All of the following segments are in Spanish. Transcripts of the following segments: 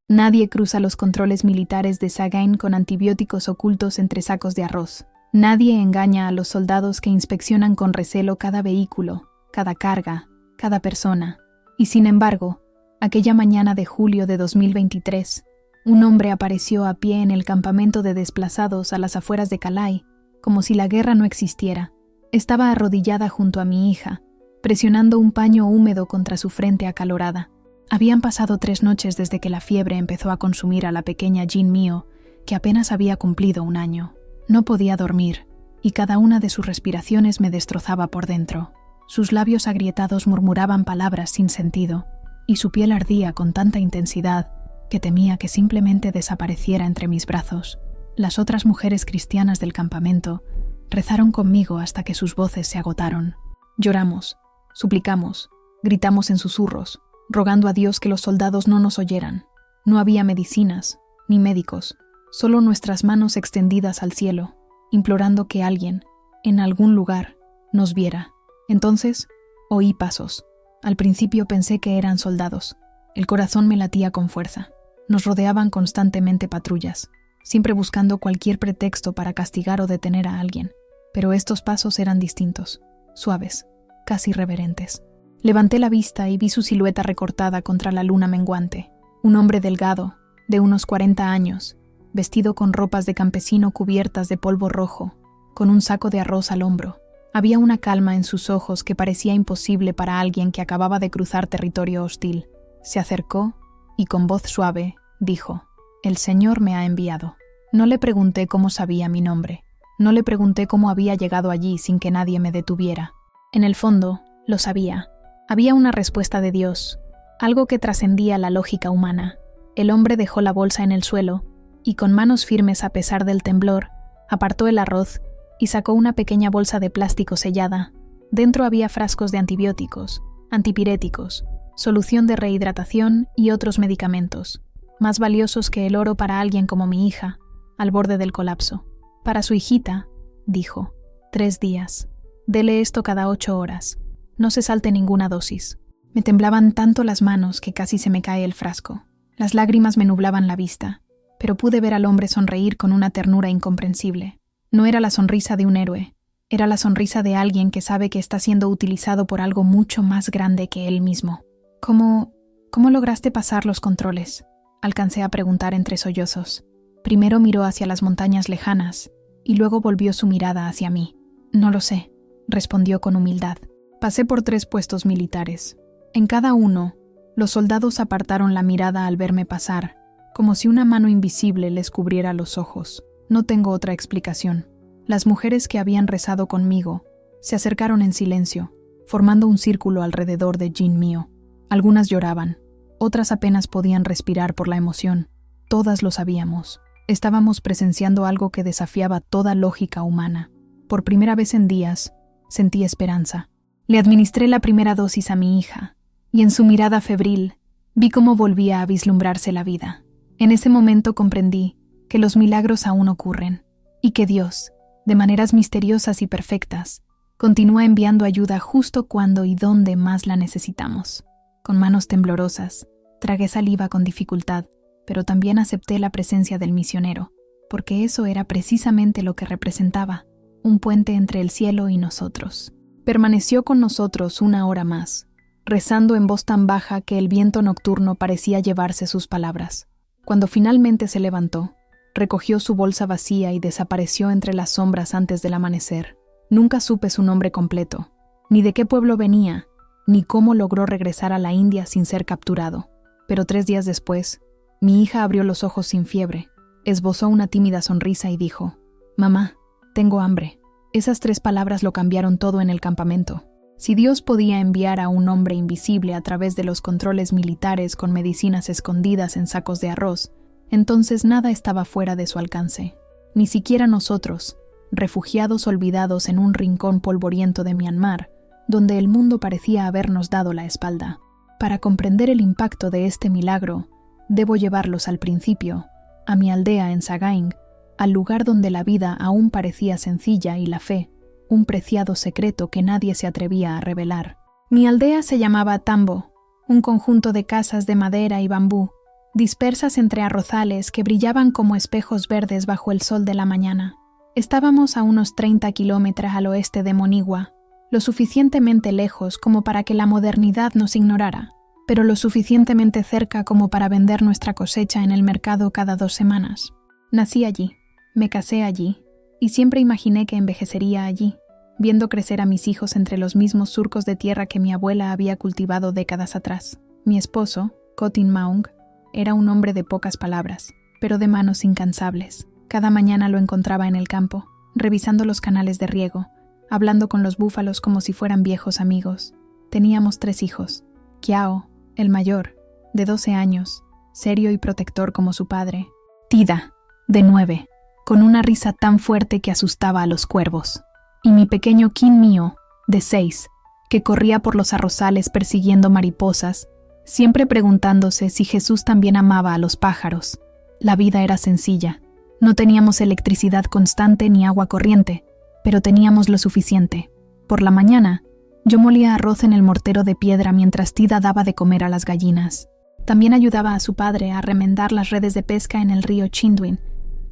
Nadie cruza los controles militares de Sagaing con antibióticos ocultos entre sacos de arroz. Nadie engaña a los soldados que inspeccionan con recelo cada vehículo, cada carga, cada persona. Y sin embargo, aquella mañana de julio de 2023, un hombre apareció a pie en el campamento de desplazados a las afueras de Calais, como si la guerra no existiera. Estaba arrodillada junto a mi hija, presionando un paño húmedo contra su frente acalorada. Habían pasado 3 noches desde que la fiebre empezó a consumir a la pequeña Jean Mio, que apenas había cumplido 1 año. No podía dormir, y cada una de sus respiraciones me destrozaba por dentro. Sus labios agrietados murmuraban palabras sin sentido, y su piel ardía con tanta intensidad que temía que simplemente desapareciera entre mis brazos. Las otras mujeres cristianas del campamento rezaron conmigo hasta que sus voces se agotaron. Lloramos, suplicamos, gritamos en susurros, rogando a Dios que los soldados no nos oyeran. No había medicinas, ni médicos, solo nuestras manos extendidas al cielo, implorando que alguien, en algún lugar, nos viera. Entonces, oí pasos. Al principio pensé que eran soldados. El corazón me latía con fuerza. Nos rodeaban constantemente patrullas, siempre buscando cualquier pretexto para castigar o detener a alguien. Pero estos pasos eran distintos, suaves, casi reverentes. Levanté la vista y vi su silueta recortada contra la luna menguante. Un hombre delgado, de unos 40 años, vestido con ropas de campesino cubiertas de polvo rojo, con un saco de arroz al hombro. Había una calma en sus ojos que parecía imposible para alguien que acababa de cruzar territorio hostil. Se acercó y con voz suave dijo: «El Señor me ha enviado». No le pregunté cómo sabía mi nombre. No le pregunté cómo había llegado allí sin que nadie me detuviera. En el fondo, lo sabía. Había una respuesta de Dios, algo que trascendía la lógica humana. El hombre dejó la bolsa en el suelo y, con manos firmes a pesar del temblor, apartó el arroz y sacó una pequeña bolsa de plástico sellada. Dentro había frascos de antibióticos, antipiréticos, solución de rehidratación y otros medicamentos, más valiosos que el oro para alguien como mi hija, al borde del colapso. Para su hijita, dijo, 3 días. Dele esto cada 8 horas. No se salte ninguna dosis. Me temblaban tanto las manos que casi se me cae el frasco. Las lágrimas me nublaban la vista, pero pude ver al hombre sonreír con una ternura incomprensible. No era la sonrisa de un héroe, era la sonrisa de alguien que sabe que está siendo utilizado por algo mucho más grande que él mismo. ¿Cómo lograste pasar los controles?», alcancé a preguntar entre sollozos. Primero miró hacia las montañas lejanas y luego volvió su mirada hacia mí. «No lo sé», respondió con humildad. Pasé por 3 puestos militares. En cada uno, los soldados apartaron la mirada al verme pasar, como si una mano invisible les cubriera los ojos. No tengo otra explicación. Las mujeres que habían rezado conmigo se acercaron en silencio, formando un círculo alrededor de Jean Mio. Algunas lloraban, otras apenas podían respirar por la emoción. Todas lo sabíamos. Estábamos presenciando algo que desafiaba toda lógica humana. Por primera vez en días, sentí esperanza. Le administré la primera dosis a mi hija, y en su mirada febril vi cómo volvía a vislumbrarse la vida. En ese momento comprendí que los milagros aún ocurren, y que Dios, de maneras misteriosas y perfectas, continúa enviando ayuda justo cuando y donde más la necesitamos. Con manos temblorosas, tragué saliva con dificultad, pero también acepté la presencia del misionero, porque eso era precisamente lo que representaba, un puente entre el cielo y nosotros. Permaneció con nosotros 1 hora más, rezando en voz tan baja que el viento nocturno parecía llevarse sus palabras. Cuando finalmente se levantó, recogió su bolsa vacía y desapareció entre las sombras antes del amanecer. Nunca supe su nombre completo, ni de qué pueblo venía, ni cómo logró regresar a la India sin ser capturado. Pero 3 días después, mi hija abrió los ojos sin fiebre, esbozó una tímida sonrisa y dijo: «Mamá, tengo hambre». Esas 3 palabras lo cambiaron todo en el campamento. Si Dios podía enviar a un hombre invisible a través de los controles militares con medicinas escondidas en sacos de arroz, entonces nada estaba fuera de su alcance. Ni siquiera nosotros, refugiados olvidados en un rincón polvoriento de Myanmar, donde el mundo parecía habernos dado la espalda. Para comprender el impacto de este milagro, debo llevarlos al principio, a mi aldea en Sagaing, al lugar donde la vida aún parecía sencilla y la fe, un preciado secreto que nadie se atrevía a revelar. Mi aldea se llamaba Tambo, un conjunto de casas de madera y bambú, dispersas entre arrozales que brillaban como espejos verdes bajo el sol de la mañana. Estábamos a unos 30 kilómetros al oeste de Monigua, lo suficientemente lejos como para que la modernidad nos ignorara, pero lo suficientemente cerca como para vender nuestra cosecha en el mercado cada 2 semanas. Nací allí, me casé allí, y siempre imaginé que envejecería allí, viendo crecer a mis hijos entre los mismos surcos de tierra que mi abuela había cultivado décadas atrás. Mi esposo, Cotin Maung, era un hombre de pocas palabras, pero de manos incansables. Cada mañana lo encontraba en el campo, revisando los canales de riego, hablando con los búfalos como si fueran viejos amigos. Teníamos 3 hijos. Kiao, el mayor, de 12 años, serio y protector como su padre. Tida, de 9, con una risa tan fuerte que asustaba a los cuervos. Y mi pequeño Kin Mio, de 6, que corría por los arrozales persiguiendo mariposas, siempre preguntándose si Jesús también amaba a los pájaros. La vida era sencilla. No teníamos electricidad constante ni agua corriente, pero teníamos lo suficiente. Por la mañana, yo molía arroz en el mortero de piedra mientras Tida daba de comer a las gallinas. También ayudaba a su padre a remendar las redes de pesca en el río Chinduin,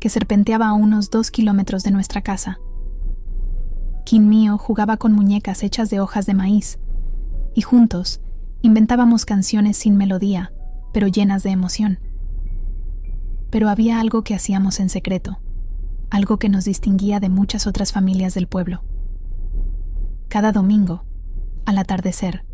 que serpenteaba a unos 2 kilómetros de nuestra casa. Kin Mio jugaba con muñecas hechas de hojas de maíz, y juntos inventábamos canciones sin melodía, pero llenas de emoción. Pero había algo que hacíamos en secreto, algo que nos distinguía de muchas otras familias del pueblo. Cada domingo, al atardecer,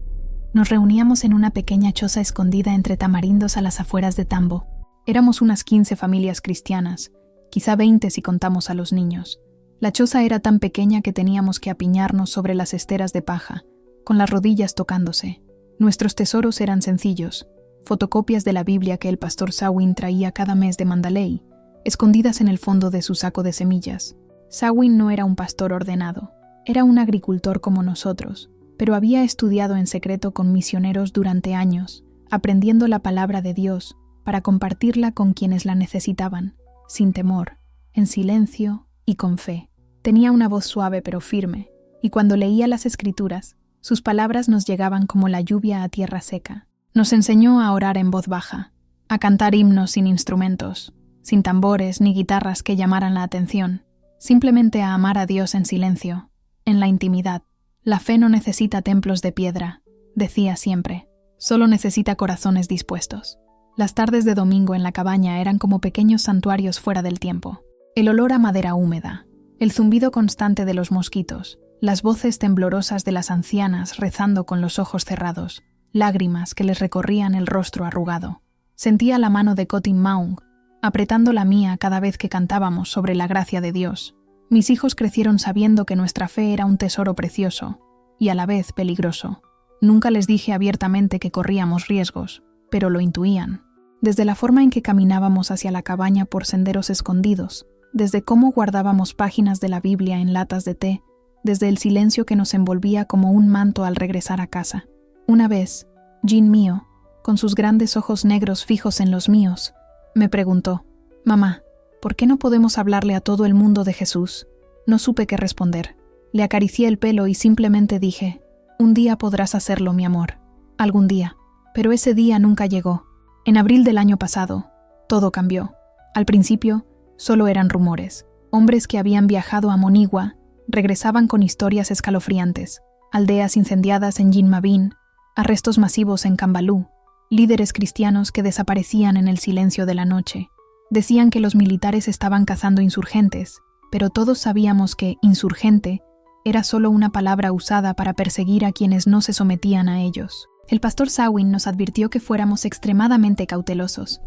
nos reuníamos en una pequeña choza escondida entre tamarindos a las afueras de Tambo. Éramos unas 15 familias cristianas, quizá 20 si contamos a los niños. La choza era tan pequeña que teníamos que apiñarnos sobre las esteras de paja, con las rodillas tocándose. Nuestros tesoros eran sencillos, fotocopias de la Biblia que el pastor Sawin traía cada mes de Mandalay, escondidas en el fondo de su saco de semillas. Sawin no era un pastor ordenado, era un agricultor como nosotros, pero había estudiado en secreto con misioneros durante años, aprendiendo la palabra de Dios para compartirla con quienes la necesitaban, sin temor, en silencio y con fe. Tenía una voz suave pero firme, y cuando leía las Escrituras, sus palabras nos llegaban como la lluvia a tierra seca. Nos enseñó a orar en voz baja, a cantar himnos sin instrumentos, sin tambores ni guitarras que llamaran la atención, simplemente a amar a Dios en silencio, en la intimidad. La fe no necesita templos de piedra, decía siempre, solo necesita corazones dispuestos. Las tardes de domingo en la cabaña eran como pequeños santuarios fuera del tiempo. El olor a madera húmeda, el zumbido constante de los mosquitos, las voces temblorosas de las ancianas rezando con los ojos cerrados, lágrimas que les recorrían el rostro arrugado. Sentía la mano de Cotin Maung, apretando la mía cada vez que cantábamos sobre la gracia de Dios. Mis hijos crecieron sabiendo que nuestra fe era un tesoro precioso y a la vez peligroso. Nunca les dije abiertamente que corríamos riesgos, pero lo intuían. Desde la forma en que caminábamos hacia la cabaña por senderos escondidos, desde cómo guardábamos páginas de la Biblia en latas de té, desde el silencio que nos envolvía como un manto al regresar a casa. Una vez, Jin Mio, con sus grandes ojos negros fijos en los míos, me preguntó, «Mamá, ¿por qué no podemos hablarle a todo el mundo de Jesús?» No supe qué responder. Le acaricié el pelo y simplemente dije, «Un día podrás hacerlo, mi amor. Algún día». Pero ese día nunca llegó. En abril del año pasado, todo cambió. Al principio, solo eran rumores. Hombres que habían viajado a Monigua regresaban con historias escalofriantes. Aldeas incendiadas en Jinmabin, arrestos masivos en Kambalú, líderes cristianos que desaparecían en el silencio de la noche. Decían que los militares estaban cazando insurgentes, pero todos sabíamos que insurgente era solo una palabra usada para perseguir a quienes no se sometían a ellos. El pastor Sawin nos advirtió que fuéramos extremadamente cautelosos.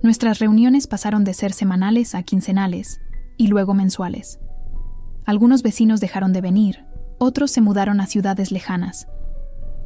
Nuestras reuniones pasaron de ser semanales a quincenales y luego mensuales. Algunos vecinos dejaron de venir, otros se mudaron a ciudades lejanas,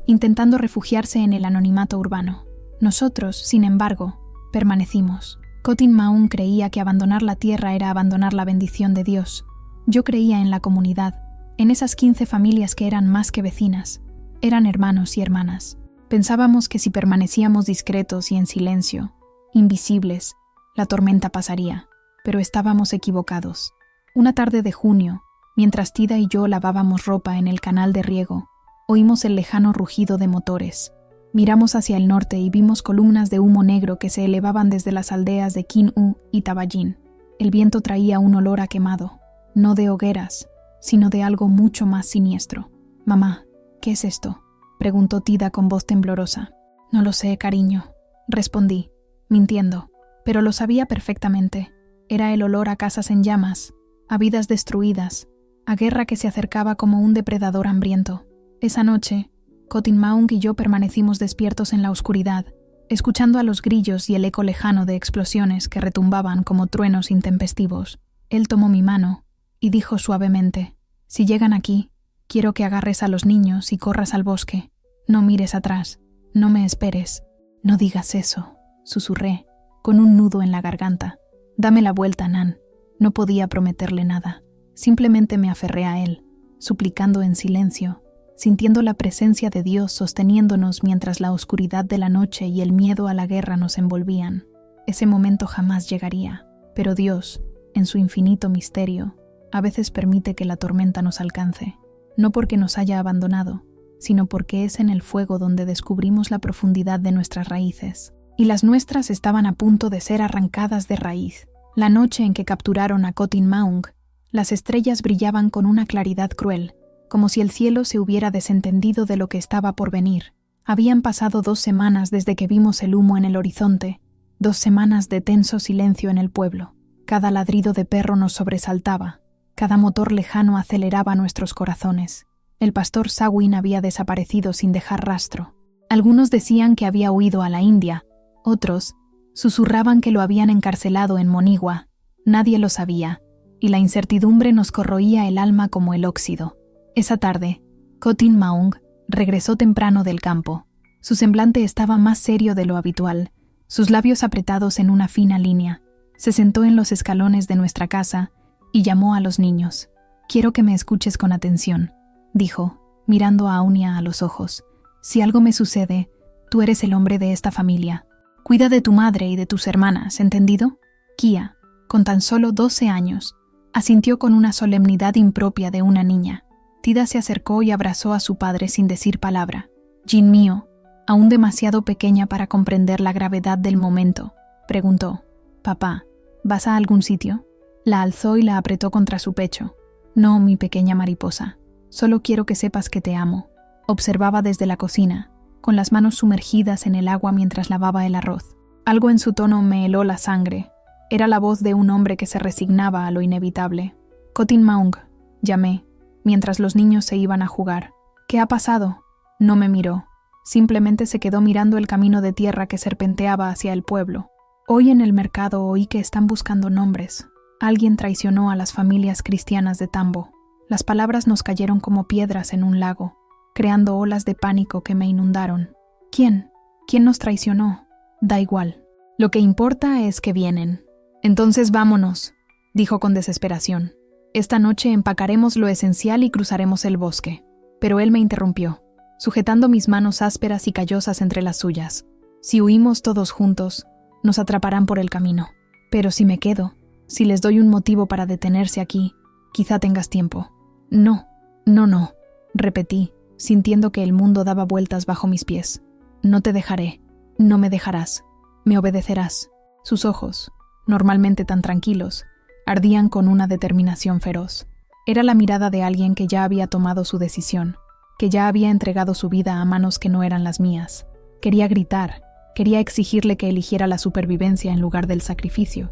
intentando refugiarse en el anonimato urbano. Nosotros, sin embargo, permanecimos. Cotin Maung creía que abandonar la tierra era abandonar la bendición de Dios. Yo creía en la comunidad, en esas 15 familias que eran más que vecinas. Eran hermanos y hermanas. Pensábamos que si permanecíamos discretos y en silencio, invisibles, la tormenta pasaría, pero estábamos equivocados. Una tarde de junio, mientras Tida y yo lavábamos ropa en el canal de riego, oímos el lejano rugido de motores. Miramos hacia el norte y vimos columnas de humo negro que se elevaban desde las aldeas de Kin-U y Tabayín. El viento traía un olor a quemado, no de hogueras, sino de algo mucho más siniestro. «Mamá, ¿qué es esto?», preguntó Tida con voz temblorosa. «No lo sé, cariño», respondí, mintiendo, pero lo sabía perfectamente. Era el olor a casas en llamas, a vidas destruidas, a guerra que se acercaba como un depredador hambriento. Esa noche, Kotin Maung y yo permanecimos despiertos en la oscuridad, escuchando a los grillos y el eco lejano de explosiones que retumbaban como truenos intempestivos. Él tomó mi mano y dijo suavemente: «Si llegan aquí, quiero que agarres a los niños y corras al bosque. No mires atrás, no me esperes». «No digas eso», susurré, con un nudo en la garganta. «Dame la vuelta, Nan». No podía prometerle nada. Simplemente me aferré a él, suplicando en silencio, sintiendo la presencia de Dios sosteniéndonos mientras la oscuridad de la noche y el miedo a la guerra nos envolvían. Ese momento jamás llegaría, pero Dios, en su infinito misterio, a veces permite que la tormenta nos alcance, no porque nos haya abandonado, sino porque es en el fuego donde descubrimos la profundidad de nuestras raíces. Y las nuestras estaban a punto de ser arrancadas de raíz. La noche en que capturaron a Kotin Maung, las estrellas brillaban con una claridad cruel, como si el cielo se hubiera desentendido de lo que estaba por venir. Habían pasado 2 semanas desde que vimos el humo en el horizonte, 2 semanas de tenso silencio en el pueblo. Cada ladrido de perro nos sobresaltaba, cada motor lejano aceleraba nuestros corazones. El pastor Sawin había desaparecido sin dejar rastro. Algunos decían que había huido a la India, otros susurraban que lo habían encarcelado en Monigua. Nadie lo sabía, y la incertidumbre nos corroía el alma como el óxido. Esa tarde, Kotin Maung regresó temprano del campo. Su semblante estaba más serio de lo habitual, sus labios apretados en una fina línea. Se sentó en los escalones de nuestra casa y llamó a los niños. «Quiero que me escuches con atención», dijo, mirando a Aunia a los ojos. «Si algo me sucede, tú eres el hombre de esta familia. Cuida de tu madre y de tus hermanas, ¿entendido?» Kia, con tan solo 12 años, asintió con una solemnidad impropia de una niña. Tida se acercó y abrazó a su padre sin decir palabra. «Jin mío, aún demasiado pequeña para comprender la gravedad del momento», preguntó. «Papá, ¿vas a algún sitio?». La alzó y la apretó contra su pecho. «No, mi pequeña mariposa. Solo quiero que sepas que te amo». Observaba desde la cocina, con las manos sumergidas en el agua mientras lavaba el arroz. Algo en su tono me heló la sangre. Era la voz de un hombre que se resignaba a lo inevitable. «Kotin Maung», llamé, mientras los niños se iban a jugar. «¿Qué ha pasado?». No me miró. Simplemente se quedó mirando el camino de tierra que serpenteaba hacia el pueblo. Hoy en el mercado oí que están buscando nombres. Alguien traicionó a las familias cristianas de Tambo. Las palabras nos cayeron como piedras en un lago, creando olas de pánico que me inundaron. ¿Quién? ¿Quién nos traicionó? Da igual. Lo que importa es que vienen. «Entonces vámonos», dijo con desesperación. «Esta noche empacaremos lo esencial y cruzaremos el bosque». Pero él me interrumpió, sujetando mis manos ásperas y callosas entre las suyas. «Si huimos todos juntos, nos atraparán por el camino. Pero si me quedo, si les doy un motivo para detenerse aquí, quizá tengas tiempo». «No, no», repetí, sintiendo que el mundo daba vueltas bajo mis pies. «No te dejaré, no me dejarás, me obedecerás». Sus ojos, normalmente tan tranquilos, ardían con una determinación feroz. Era la mirada de alguien que ya había tomado su decisión, que ya había entregado su vida a manos que no eran las mías. Quería gritar, quería exigirle que eligiera la supervivencia en lugar del sacrificio.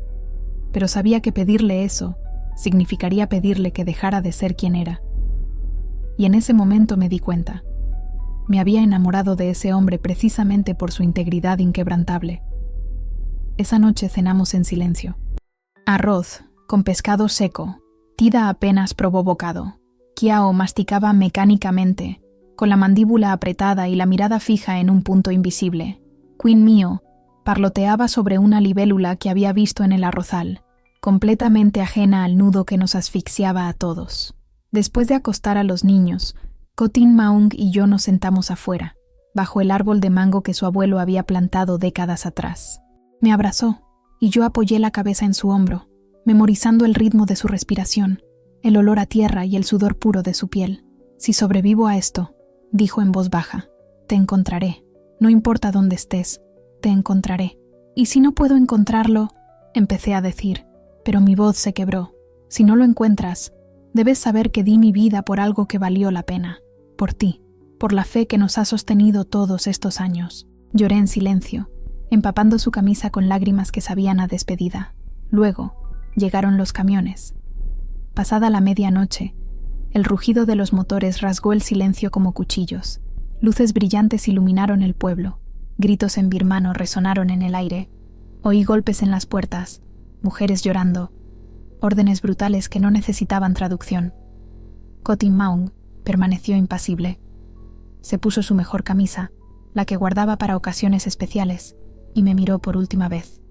Pero sabía que pedirle eso significaría pedirle que dejara de ser quien era. Y en ese momento me di cuenta. Me había enamorado de ese hombre precisamente por su integridad inquebrantable. Esa noche cenamos en silencio. Arroz, con pescado seco. Tida apenas probó bocado. Kiao masticaba mecánicamente, con la mandíbula apretada y la mirada fija en un punto invisible. Queen mío parloteaba sobre una libélula que había visto en el arrozal, completamente ajena al nudo que nos asfixiaba a todos. Después de acostar a los niños, Kotin Maung y yo nos sentamos afuera, bajo el árbol de mango que su abuelo había plantado décadas atrás. Me abrazó, y yo apoyé la cabeza en su hombro, memorizando el ritmo de su respiración, el olor a tierra y el sudor puro de su piel. «Si sobrevivo a esto», dijo en voz baja, «te encontraré». no importa dónde estés, te encontraré. Y si no puedo encontrarlo, empecé a decir, pero mi voz se quebró. Si no lo encuentras, debes saber que di mi vida por algo que valió la pena, por ti, por la fe que nos ha sostenido todos estos años. Lloré en silencio, empapando su camisa con lágrimas que sabían a despedida. Luego, llegaron los camiones. Pasada la medianoche, el rugido de los motores rasgó el silencio como cuchillos. Luces brillantes iluminaron el pueblo. Gritos en birmano resonaron en el aire. Oí golpes en las puertas, mujeres llorando, órdenes brutales que no necesitaban traducción. Kotin Maung permaneció impasible. Se puso su mejor camisa, la que guardaba para ocasiones especiales, y me miró por última vez.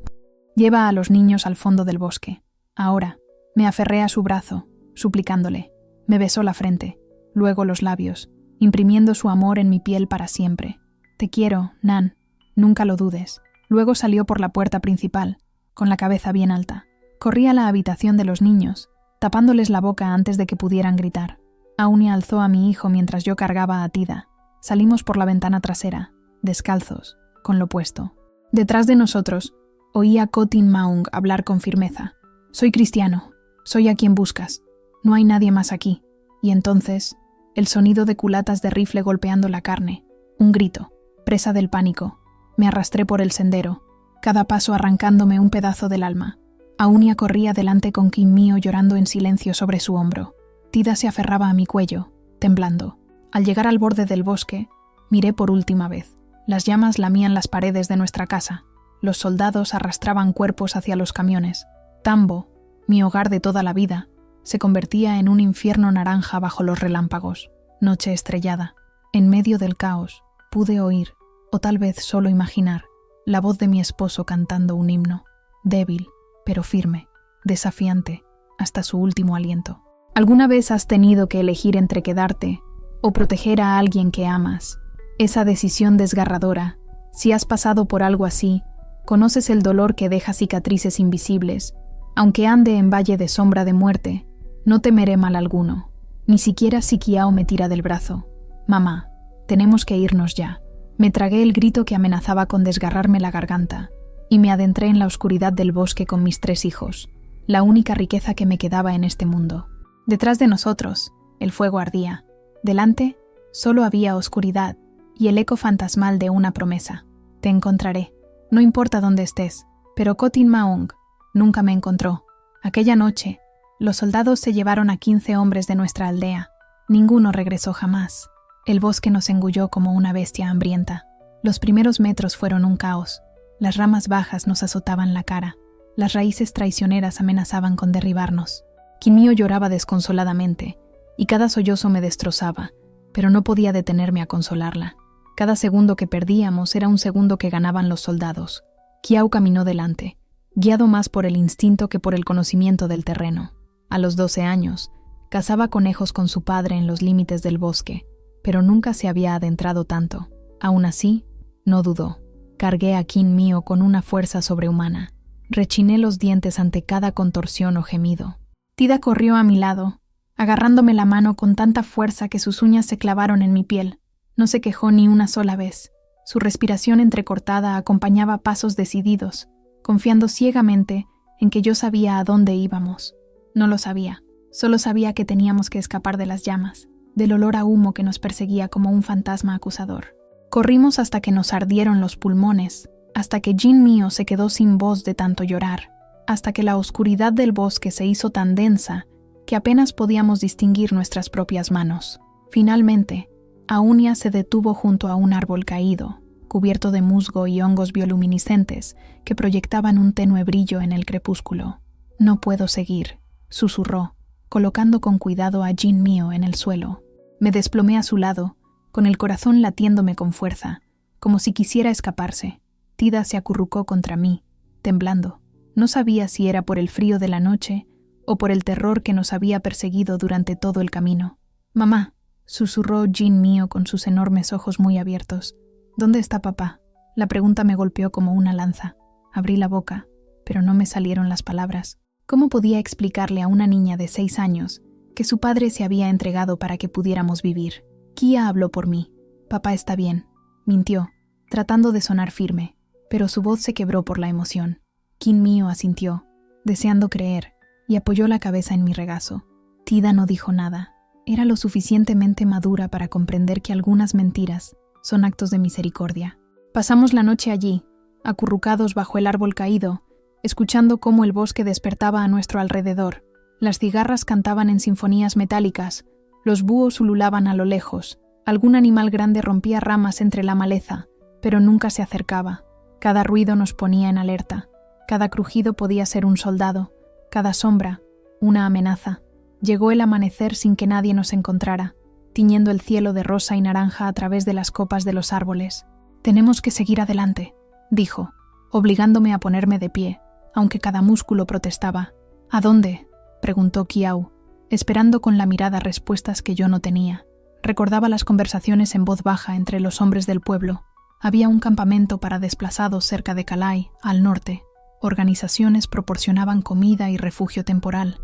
Lleva a los niños al fondo del bosque. Ahora, me aferré a su brazo, suplicándole. Me besó la frente, luego los labios, imprimiendo su amor en mi piel para siempre. Te quiero, Nan, nunca lo dudes. Luego salió por la puerta principal, con la cabeza bien alta. Corrí a la habitación de los niños, tapándoles la boca antes de que pudieran gritar. Aunia alzó a mi hijo mientras yo cargaba a Tida. Salimos por la ventana trasera, descalzos, con lo puesto. Detrás de nosotros, oí a Kotin Maung hablar con firmeza. Soy cristiano, soy a quien buscas. No hay nadie más aquí. Y entonces, el sonido de culatas de rifle golpeando la carne. Un grito, presa del pánico. Me arrastré por el sendero, cada paso arrancándome un pedazo del alma. Aunia corría delante con Kim mío llorando en silencio sobre su hombro. Tida se aferraba a mi cuello, temblando. Al llegar al borde del bosque, miré por última vez. Las llamas lamían las paredes de nuestra casa. Los soldados arrastraban cuerpos hacia los camiones. Tambo, mi hogar de toda la vida, se convertía en un infierno naranja bajo los relámpagos. Noche estrellada. En medio del caos, pude oír, o tal vez solo imaginar, la voz de mi esposo cantando un himno. Débil, pero firme, desafiante, hasta su último aliento. ¿Alguna vez has tenido que elegir entre quedarte o proteger a alguien que amas? Esa decisión desgarradora, si has pasado por algo así, conoces el dolor que deja cicatrices invisibles. Aunque ande en valle de sombra de muerte, no temeré mal alguno. Ni siquiera si Kiao me tira del brazo. Mamá, tenemos que irnos ya. Me tragué el grito que amenazaba con desgarrarme la garganta, y me adentré en la oscuridad del bosque con mis 3 hijos, la única riqueza que me quedaba en este mundo. Detrás de nosotros, el fuego ardía. Delante, solo había oscuridad y el eco fantasmal de una promesa. Te encontraré. No importa dónde estés, pero Kotin Maung nunca me encontró. Aquella noche, los soldados se llevaron a 15 hombres de nuestra aldea. Ninguno regresó jamás. El bosque nos engulló como una bestia hambrienta. Los primeros metros fueron un caos. Las ramas bajas nos azotaban la cara. Las raíces traicioneras amenazaban con derribarnos. Kimio lloraba desconsoladamente, y cada sollozo me destrozaba, pero no podía detenerme a consolarla. Cada segundo que perdíamos era un segundo que ganaban los soldados. Kiao caminó delante, guiado más por el instinto que por el conocimiento del terreno. A los 12 años, cazaba conejos con su padre en los límites del bosque, pero nunca se había adentrado tanto. Aún así, no dudó. Cargué a Kin mío con una fuerza sobrehumana. Rechiné los dientes ante cada contorsión o gemido. Tida corrió a mi lado, agarrándome la mano con tanta fuerza que sus uñas se clavaron en mi piel. No se quejó ni una sola vez. Su respiración entrecortada acompañaba pasos decididos, confiando ciegamente en que yo sabía a dónde íbamos. No lo sabía, solo sabía que teníamos que escapar de las llamas, del olor a humo que nos perseguía como un fantasma acusador. Corrimos hasta que nos ardieron los pulmones, hasta que Jin mío se quedó sin voz de tanto llorar, hasta que la oscuridad del bosque se hizo tan densa que apenas podíamos distinguir nuestras propias manos. Finalmente, Aunia se detuvo junto a un árbol caído, cubierto de musgo y hongos bioluminiscentes que proyectaban un tenue brillo en el crepúsculo. «No puedo seguir», susurró, colocando con cuidado a Jin mío en el suelo. Me desplomé a su lado, con el corazón latiéndome con fuerza, como si quisiera escaparse. Tida se acurrucó contra mí, temblando. No sabía si era por el frío de la noche o por el terror que nos había perseguido durante todo el camino. «Mamá», susurró Jin mío con sus enormes ojos muy abiertos. «¿Dónde está papá?». La pregunta me golpeó como una lanza. Abrí la boca, pero no me salieron las palabras. ¿Cómo podía explicarle a una niña de 6 años que su padre se había entregado para que pudiéramos vivir? Kia habló por mí. «Papá está bien», mintió, tratando de sonar firme, pero su voz se quebró por la emoción. Kin Mio asintió, deseando creer, y apoyó la cabeza en mi regazo. Tida no dijo nada. Era lo suficientemente madura para comprender que algunas mentiras son actos de misericordia. Pasamos la noche allí, acurrucados bajo el árbol caído, escuchando cómo el bosque despertaba a nuestro alrededor. Las cigarras cantaban en sinfonías metálicas, los búhos ululaban a lo lejos, algún animal grande rompía ramas entre la maleza, pero nunca se acercaba. Cada ruido nos ponía en alerta, cada crujido podía ser un soldado, cada sombra, una amenaza. Llegó el amanecer sin que nadie nos encontrara, tiñendo el cielo de rosa y naranja a través de las copas de los árboles. «Tenemos que seguir adelante», dijo, obligándome a ponerme de pie, aunque cada músculo protestaba. «¿A dónde?», preguntó Kiau, esperando con la mirada respuestas que yo no tenía. Recordaba las conversaciones en voz baja entre los hombres del pueblo. Había un campamento para desplazados cerca de Kalai, al norte. Organizaciones proporcionaban comida y refugio temporal.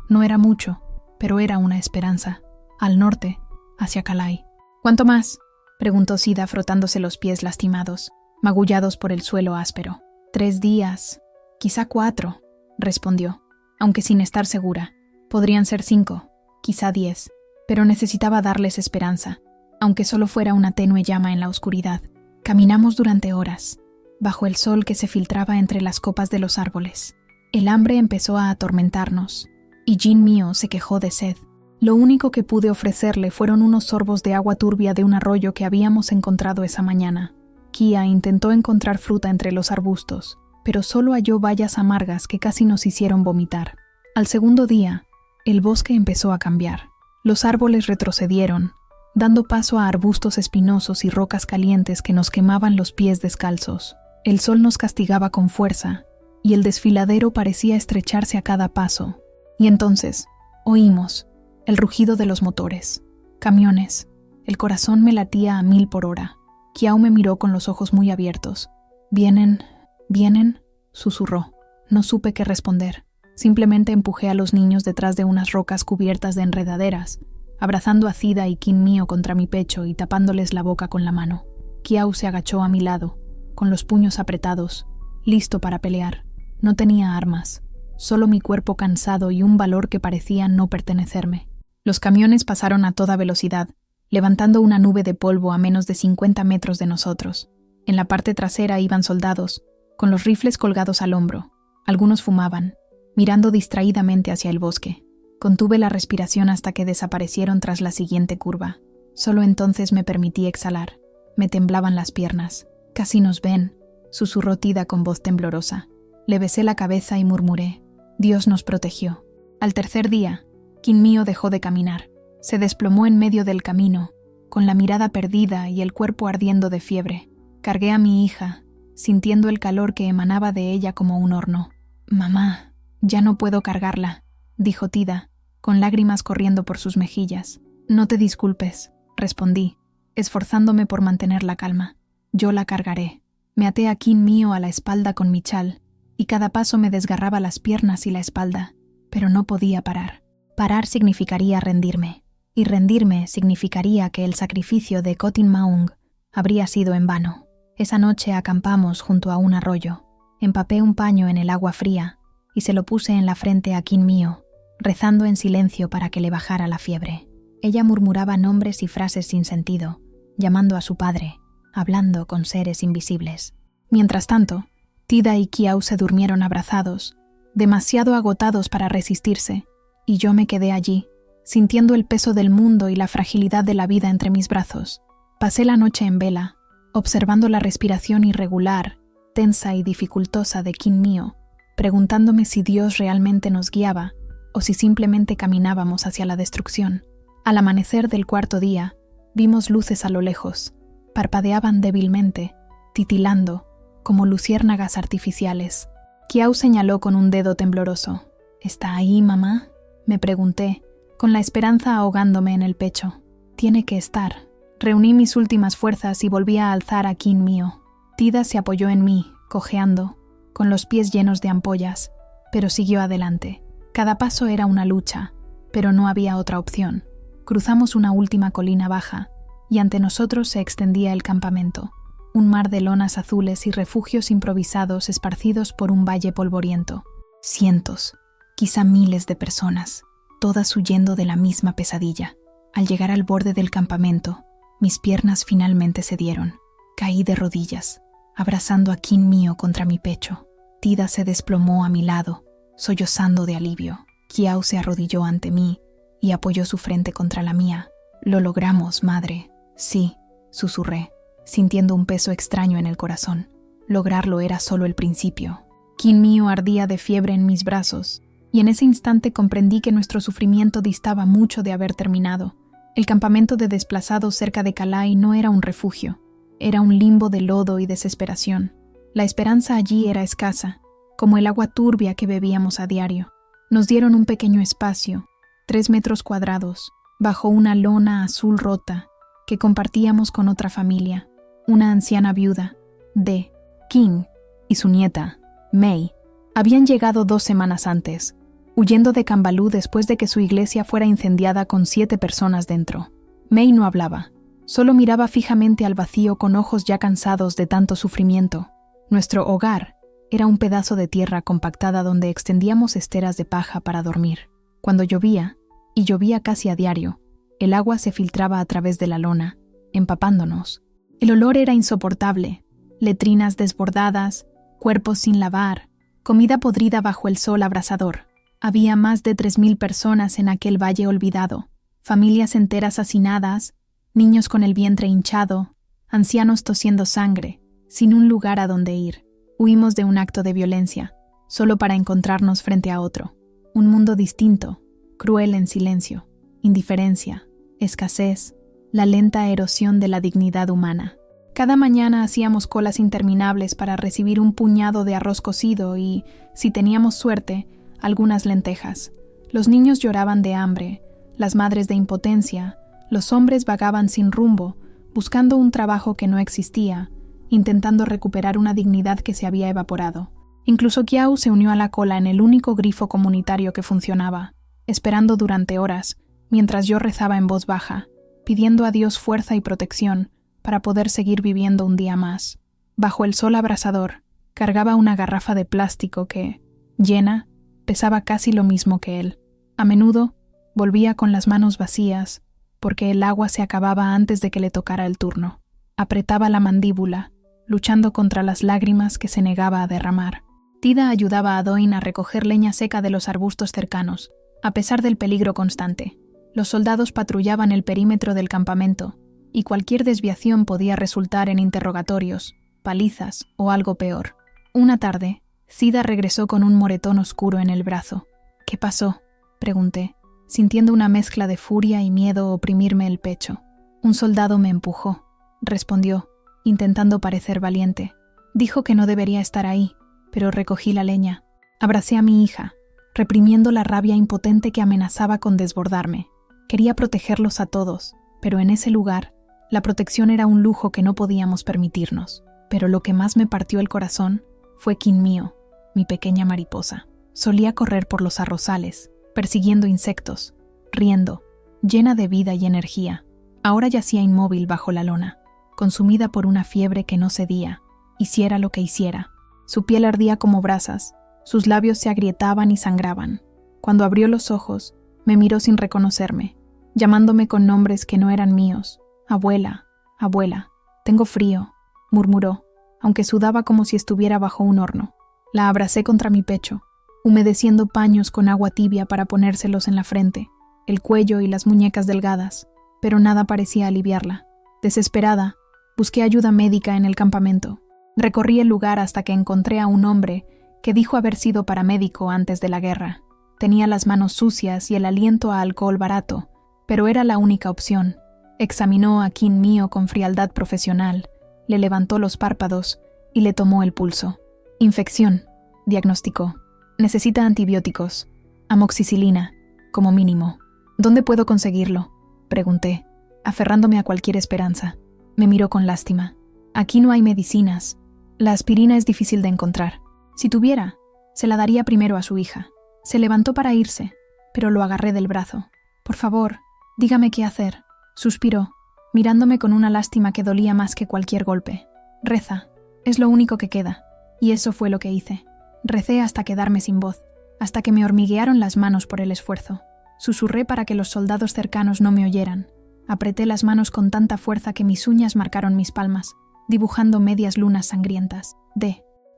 No era mucho, pero era una esperanza. Al norte, hacia Kalai. «¿Cuánto más?», preguntó Sida frotándose los pies lastimados, magullados por el suelo áspero. «3 días, quizá 4», respondió, aunque sin estar segura. «Podrían ser 5, quizá 10, pero necesitaba darles esperanza, aunque solo fuera una tenue llama en la oscuridad». Caminamos durante horas, bajo el sol que se filtraba entre las copas de los árboles. El hambre empezó a atormentarnos, y Kin Mio se quejó de sed. Lo único que pude ofrecerle fueron unos sorbos de agua turbia de un arroyo que habíamos encontrado esa mañana. Kia intentó encontrar fruta entre los arbustos, pero solo halló bayas amargas que casi nos hicieron vomitar. Al segundo día, el bosque empezó a cambiar. Los árboles retrocedieron, dando paso a arbustos espinosos y rocas calientes que nos quemaban los pies descalzos. El sol nos castigaba con fuerza, y el desfiladero parecía estrecharse a cada paso. Y entonces, oímos el rugido de los motores. Camiones. El corazón me latía a 1000 por hora. Kiau me miró con los ojos muy abiertos. «¿Vienen? ¿Vienen?», susurró. No supe qué responder. Simplemente empujé a los niños detrás de unas rocas cubiertas de enredaderas, abrazando a Tida y Kin Mio contra mi pecho y tapándoles la boca con la mano. Kiau se agachó a mi lado, con los puños apretados, listo para pelear. No tenía armas, solo mi cuerpo cansado y un valor que parecía no pertenecerme. Los camiones pasaron a toda velocidad, levantando una nube de polvo a menos de 50 metros de nosotros. En la parte trasera iban soldados, con los rifles colgados al hombro. Algunos fumaban, mirando distraídamente hacia el bosque. Contuve la respiración hasta que desaparecieron tras la siguiente curva. Solo entonces me permití exhalar. Me temblaban las piernas. «Casi nos ven», susurró Tida con voz temblorosa. Le besé la cabeza y murmuré: «Dios nos protegió». Al tercer día, Kin Mio dejó de caminar. Se desplomó en medio del camino, con la mirada perdida y el cuerpo ardiendo de fiebre. Cargué a mi hija, sintiendo el calor que emanaba de ella como un horno. «Mamá, ya no puedo cargarla», dijo Tida, con lágrimas corriendo por sus mejillas. «No te disculpes», respondí, esforzándome por mantener la calma. «Yo la cargaré». Me até a Kin Mio a la espalda con mi chal, y cada paso me desgarraba las piernas y la espalda, pero no podía parar. Parar significaría rendirme, y rendirme significaría que el sacrificio de Kotin Maung habría sido en vano. Esa noche acampamos junto a un arroyo. Empapé un paño en el agua fría y se lo puse en la frente a Kin Mio, rezando en silencio para que le bajara la fiebre. Ella murmuraba nombres y frases sin sentido, llamando a su padre, hablando con seres invisibles. Mientras tanto, Tida y Kiau se durmieron abrazados, demasiado agotados para resistirse, y yo me quedé allí, sintiendo el peso del mundo y la fragilidad de la vida entre mis brazos. Pasé la noche en vela, observando la respiración irregular, tensa y dificultosa de Kin Mio, preguntándome si Dios realmente nos guiaba o si simplemente caminábamos hacia la destrucción. Al amanecer del cuarto día, vimos luces a lo lejos. Parpadeaban débilmente, titilando, como luciérnagas artificiales. Kiau señaló con un dedo tembloroso. «¿Está ahí, mamá?», me pregunté, con la esperanza ahogándome en el pecho. «Tiene que estar». Reuní mis últimas fuerzas y volví a alzar a Kin Mio. Tida se apoyó en mí, cojeando, con los pies llenos de ampollas, pero siguió adelante. Cada paso era una lucha, pero no había otra opción. Cruzamos una última colina baja, y ante nosotros se extendía el campamento. un mar de lonas azules y refugios improvisados esparcidos por un valle polvoriento. Cientos, quizá miles de personas, todas huyendo de la misma pesadilla. Al llegar al borde del campamento, mis piernas finalmente cedieron. Caí de rodillas, abrazando a Kin mío contra mi pecho. Tida se desplomó a mi lado, sollozando de alivio. Kiao se arrodilló ante mí y apoyó su frente contra la mía. «Lo logramos, madre». «Sí», susurré, sintiendo un peso extraño en el corazón. Lograrlo era solo el principio. Kin mío ardía de fiebre en mis brazos, y en ese instante comprendí que nuestro sufrimiento distaba mucho de haber terminado. El campamento de desplazados cerca de Kalai no era un refugio, era un limbo de lodo y desesperación. La esperanza allí era escasa, como el agua turbia que bebíamos a diario. Nos dieron un pequeño espacio, 3 metros cuadrados, bajo una lona azul rota, que compartíamos con otra familia, una anciana viuda, D. King, y su nieta, Mei. Habían llegado 2 semanas antes, huyendo de Kambalú después de que su iglesia fuera incendiada con 7 personas dentro. Mei no hablaba, solo miraba fijamente al vacío con ojos ya cansados de tanto sufrimiento. Nuestro hogar era un pedazo de tierra compactada donde extendíamos esteras de paja para dormir. Cuando llovía, y llovía casi a diario, el agua se filtraba a través de la lona, empapándonos. El olor era insoportable, letrinas desbordadas, cuerpos sin lavar, comida podrida bajo el sol abrasador. Había más de 3.000 personas en aquel valle olvidado, familias enteras hacinadas, niños con el vientre hinchado, ancianos tosiendo sangre, sin un lugar a donde ir. Huimos de un acto de violencia, solo para encontrarnos frente a otro. Un mundo distinto, cruel en silencio, indiferencia, escasez, la lenta erosión de la dignidad humana. Cada mañana hacíamos colas interminables para recibir un puñado de arroz cocido y, si teníamos suerte, algunas lentejas. Los niños lloraban de hambre, las madres de impotencia, los hombres vagaban sin rumbo, buscando un trabajo que no existía, intentando recuperar una dignidad que se había evaporado. Incluso Kiao se unió a la cola en el único grifo comunitario que funcionaba, esperando durante horas, mientras yo rezaba en voz baja, pidiendo a Dios fuerza y protección para poder seguir viviendo un día más. Bajo el sol abrasador, cargaba una garrafa de plástico que, llena, pesaba casi lo mismo que él. A menudo, volvía con las manos vacías, porque el agua se acababa antes de que le tocara el turno. Apretaba la mandíbula, luchando contra las lágrimas que se negaba a derramar. Tida ayudaba a Doin a recoger leña seca de los arbustos cercanos, a pesar del peligro constante. Los soldados patrullaban el perímetro del campamento, y cualquier desviación podía resultar en interrogatorios, palizas o algo peor. Una tarde, Tida regresó con un moretón oscuro en el brazo. «¿Qué pasó?», pregunté, sintiendo una mezcla de furia y miedo oprimirme el pecho. «Un soldado me empujó», respondió, intentando parecer valiente. «Dijo que no debería estar ahí, pero recogí la leña. Abracé a mi hija, reprimiendo la rabia impotente que amenazaba con desbordarme. Quería protegerlos a todos, pero en ese lugar, la protección era un lujo que no podíamos permitirnos. Pero lo que más me partió el corazón fue Kin mío, mi pequeña mariposa. Solía correr por los arrozales, persiguiendo insectos, riendo, llena de vida y energía. Ahora yacía inmóvil bajo la lona, consumida por una fiebre que no cedía, hiciera lo que hiciera. Su piel ardía como brasas, sus labios se agrietaban y sangraban. Cuando abrió los ojos, me miró sin reconocerme, llamándome con nombres que no eran míos. «Abuela, abuela, tengo frío», murmuró, aunque sudaba como si estuviera bajo un horno. La abracé contra mi pecho, humedeciendo paños con agua tibia para ponérselos en la frente, el cuello y las muñecas delgadas, pero nada parecía aliviarla. Desesperada, busqué ayuda médica en el campamento. Recorrí el lugar hasta que encontré a un hombre que dijo haber sido paramédico antes de la guerra. Tenía las manos sucias y el aliento a alcohol barato, pero era la única opción. Examinó a Kin mío con frialdad profesional, le levantó los párpados y le tomó el pulso. «Infección», diagnosticó. «Necesita antibióticos, amoxicilina, como mínimo». «¿Dónde puedo conseguirlo?», pregunté, aferrándome a cualquier esperanza. Me miró con lástima. «Aquí no hay medicinas. La aspirina es difícil de encontrar. Si tuviera, se la daría primero a su hija». Se levantó para irse, pero lo agarré del brazo. «Por favor, dígame qué hacer», suspiró, mirándome con una lástima que dolía más que cualquier golpe. Reza, es lo único que queda. Y eso fue lo que hice. Recé hasta quedarme sin voz, hasta que me hormiguearon las manos por el esfuerzo. Susurré para que los soldados cercanos no me oyeran. Apreté las manos con tanta fuerza que mis uñas marcaron mis palmas, dibujando medias lunas sangrientas.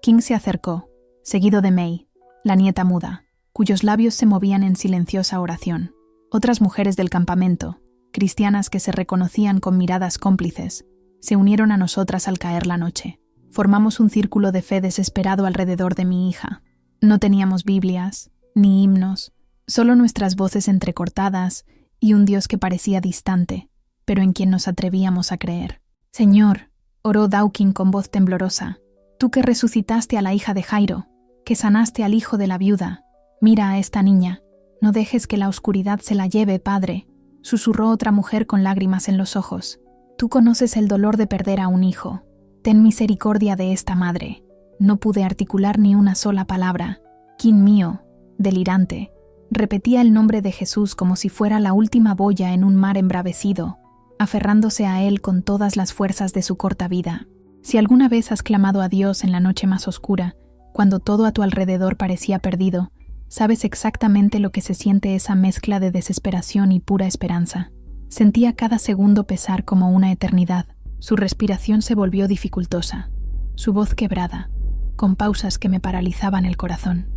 King se acercó, seguido de May, la nieta muda, cuyos labios se movían en silenciosa oración. Otras mujeres del campamento, cristianas que se reconocían con miradas cómplices, se unieron a nosotras al caer la noche. Formamos un círculo de fe desesperado alrededor de mi hija. No teníamos Biblias, ni himnos, solo nuestras voces entrecortadas y un Dios que parecía distante, pero en quien nos atrevíamos a creer. Señor, oró Dawkins con voz temblorosa, tú que resucitaste a la hija de Jairo, que sanaste al hijo de la viuda, mira a esta niña, no dejes que la oscuridad se la lleve, Padre, susurró otra mujer con lágrimas en los ojos. Tú conoces el dolor de perder a un hijo. Ten misericordia de esta madre. No pude articular ni una sola palabra. King mío, delirante, repetía el nombre de Jesús como si fuera la última boya en un mar embravecido, aferrándose a él con todas las fuerzas de su corta vida. Si alguna vez has clamado a Dios en la noche más oscura, cuando todo a tu alrededor parecía perdido, sabes exactamente lo que se siente esa mezcla de desesperación y pura esperanza. Sentía cada segundo pesar como una eternidad. Su respiración se volvió dificultosa, su voz quebrada, con pausas que me paralizaban el corazón.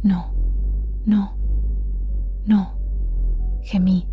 No, no, no, gemí,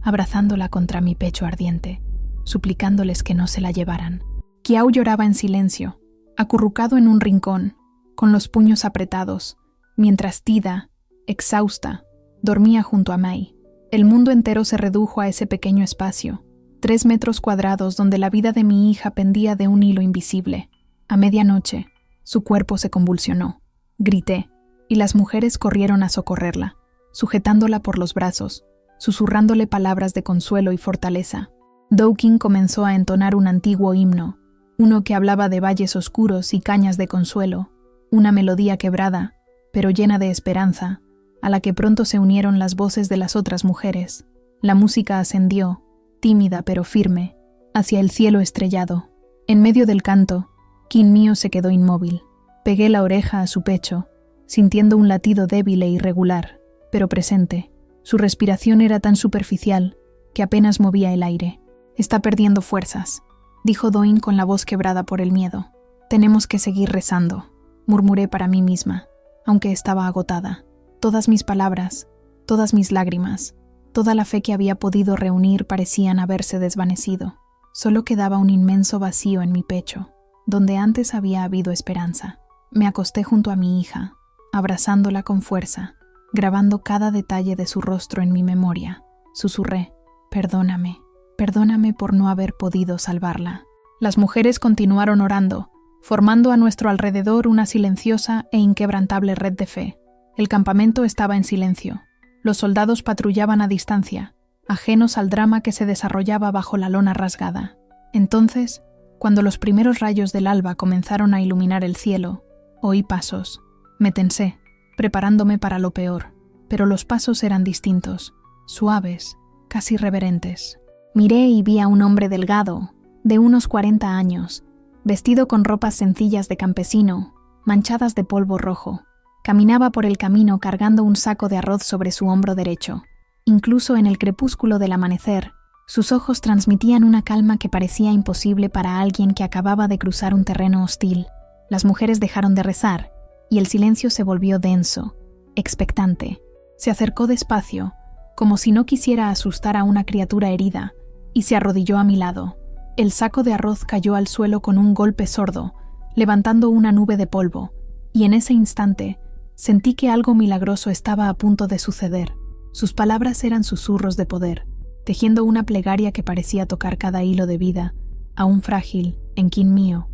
abrazándola contra mi pecho ardiente, suplicándoles que no se la llevaran. Kiao lloraba en silencio, acurrucado en un rincón, con los puños apretados, mientras Tida, exhausta, dormía junto a Mai. El mundo entero se redujo a ese pequeño espacio, 3 metros cuadrados donde la vida de mi hija pendía de un hilo invisible. A medianoche, su cuerpo se convulsionó. Grité, y las mujeres corrieron a socorrerla, sujetándola por los brazos, susurrándole palabras de consuelo y fortaleza. Dawkins comenzó a entonar un antiguo himno, uno que hablaba de valles oscuros y cañas de consuelo, una melodía quebrada, pero llena de esperanza, a la que pronto se unieron las voces de las otras mujeres. La música ascendió, tímida pero firme, hacia el cielo estrellado. En medio del canto, King mío se quedó inmóvil. Pegué la oreja a su pecho, sintiendo un latido débil e irregular, pero presente. Su respiración era tan superficial que apenas movía el aire. Está perdiendo fuerzas, dijo Doin con la voz quebrada por el miedo. Tenemos que seguir rezando, murmuré para mí misma, aunque estaba agotada. Todas mis palabras, todas mis lágrimas, toda la fe que había podido reunir parecían haberse desvanecido. Solo quedaba un inmenso vacío en mi pecho, donde antes había habido esperanza. Me acosté junto a mi hija, abrazándola con fuerza, grabando cada detalle de su rostro en mi memoria. Susurré, perdóname, perdóname por no haber podido salvarla. Las mujeres continuaron orando, formando a nuestro alrededor una silenciosa e inquebrantable red de fe. El campamento estaba en silencio. Los soldados patrullaban a distancia, ajenos al drama que se desarrollaba bajo la lona rasgada. Entonces, cuando los primeros rayos del alba comenzaron a iluminar el cielo, oí pasos. Me tensé, preparándome para lo peor, pero los pasos eran distintos, suaves, casi reverentes. Miré y vi a un hombre delgado, de unos 40 años, vestido con ropas sencillas de campesino, manchadas de polvo rojo. Caminaba por el camino cargando un saco de arroz sobre su hombro derecho. Incluso en el crepúsculo del amanecer, sus ojos transmitían una calma que parecía imposible para alguien que acababa de cruzar un terreno hostil. Las mujeres dejaron de rezar, y el silencio se volvió denso, expectante. Se acercó despacio, como si no quisiera asustar a una criatura herida, y se arrodilló a mi lado. El saco de arroz cayó al suelo con un golpe sordo, levantando una nube de polvo, y en ese instante sentí que algo milagroso estaba a punto de suceder. Sus palabras eran susurros de poder, tejiendo una plegaria que parecía tocar cada hilo de vida, aún frágil, en King mío.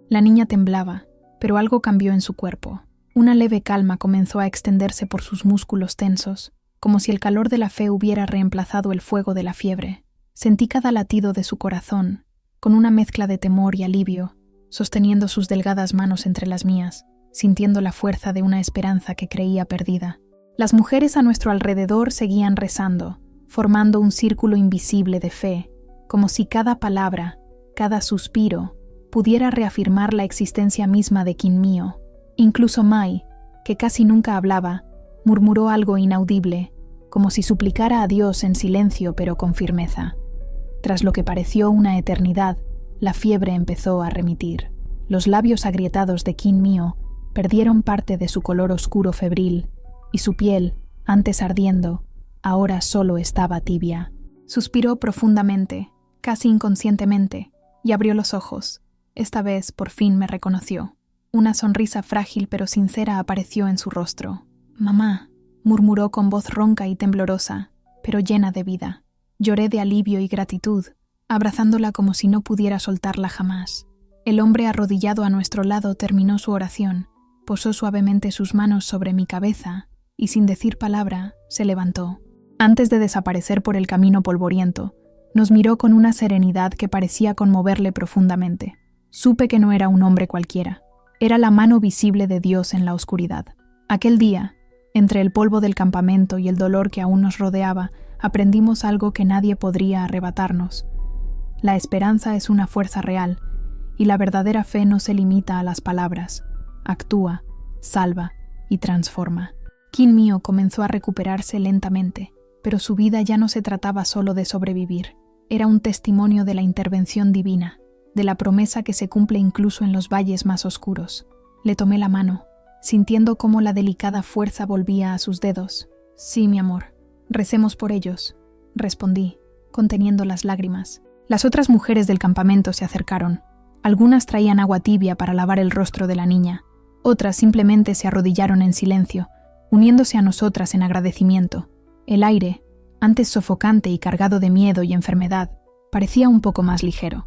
La niña temblaba, pero algo cambió en su cuerpo. Una leve calma comenzó a extenderse por sus músculos tensos, como si el calor de la fe hubiera reemplazado el fuego de la fiebre. Sentí cada latido de su corazón, con una mezcla de temor y alivio, sosteniendo sus delgadas manos entre las mías, sintiendo la fuerza de una esperanza que creía perdida. Las mujeres a nuestro alrededor seguían rezando, formando un círculo invisible de fe, como si cada palabra, cada suspiro, pudiera reafirmar la existencia misma de Qin Mio. Incluso Mai, que casi nunca hablaba, murmuró algo inaudible, como si suplicara a Dios en silencio pero con firmeza. Tras lo que pareció una eternidad, la fiebre empezó a remitir. Los labios agrietados de Qin Mio perdieron parte de su color oscuro febril, y su piel, antes ardiendo, ahora solo estaba tibia. Suspiró profundamente, casi inconscientemente, y abrió los ojos. Esta vez, por fin, me reconoció. Una sonrisa frágil pero sincera apareció en su rostro. «Mamá», murmuró con voz ronca y temblorosa, pero llena de vida. Lloré de alivio y gratitud, abrazándola como si no pudiera soltarla jamás. El hombre arrodillado a nuestro lado terminó su oración, posó suavemente sus manos sobre mi cabeza y, sin decir palabra, se levantó. Antes de desaparecer por el camino polvoriento, nos miró con una serenidad que parecía conmoverle profundamente. Supe que no era un hombre cualquiera. Era la mano visible de Dios en la oscuridad. Aquel día, entre el polvo del campamento y el dolor que aún nos rodeaba, aprendimos algo que nadie podría arrebatarnos. La esperanza es una fuerza real, y la verdadera fe no se limita a las palabras. Actúa, salva y transforma. Qin Mio comenzó a recuperarse lentamente, pero su vida ya no se trataba solo de sobrevivir. Era un testimonio de la intervención divina, de la promesa que se cumple incluso en los valles más oscuros. Le tomé la mano, sintiendo cómo la delicada fuerza volvía a sus dedos. «Sí, mi amor, recemos por ellos», respondí, conteniendo las lágrimas. Las otras mujeres del campamento se acercaron. Algunas traían agua tibia para lavar el rostro de la niña. Otras simplemente se arrodillaron en silencio, uniéndose a nosotras en agradecimiento. El aire, antes sofocante y cargado de miedo y enfermedad, parecía un poco más ligero.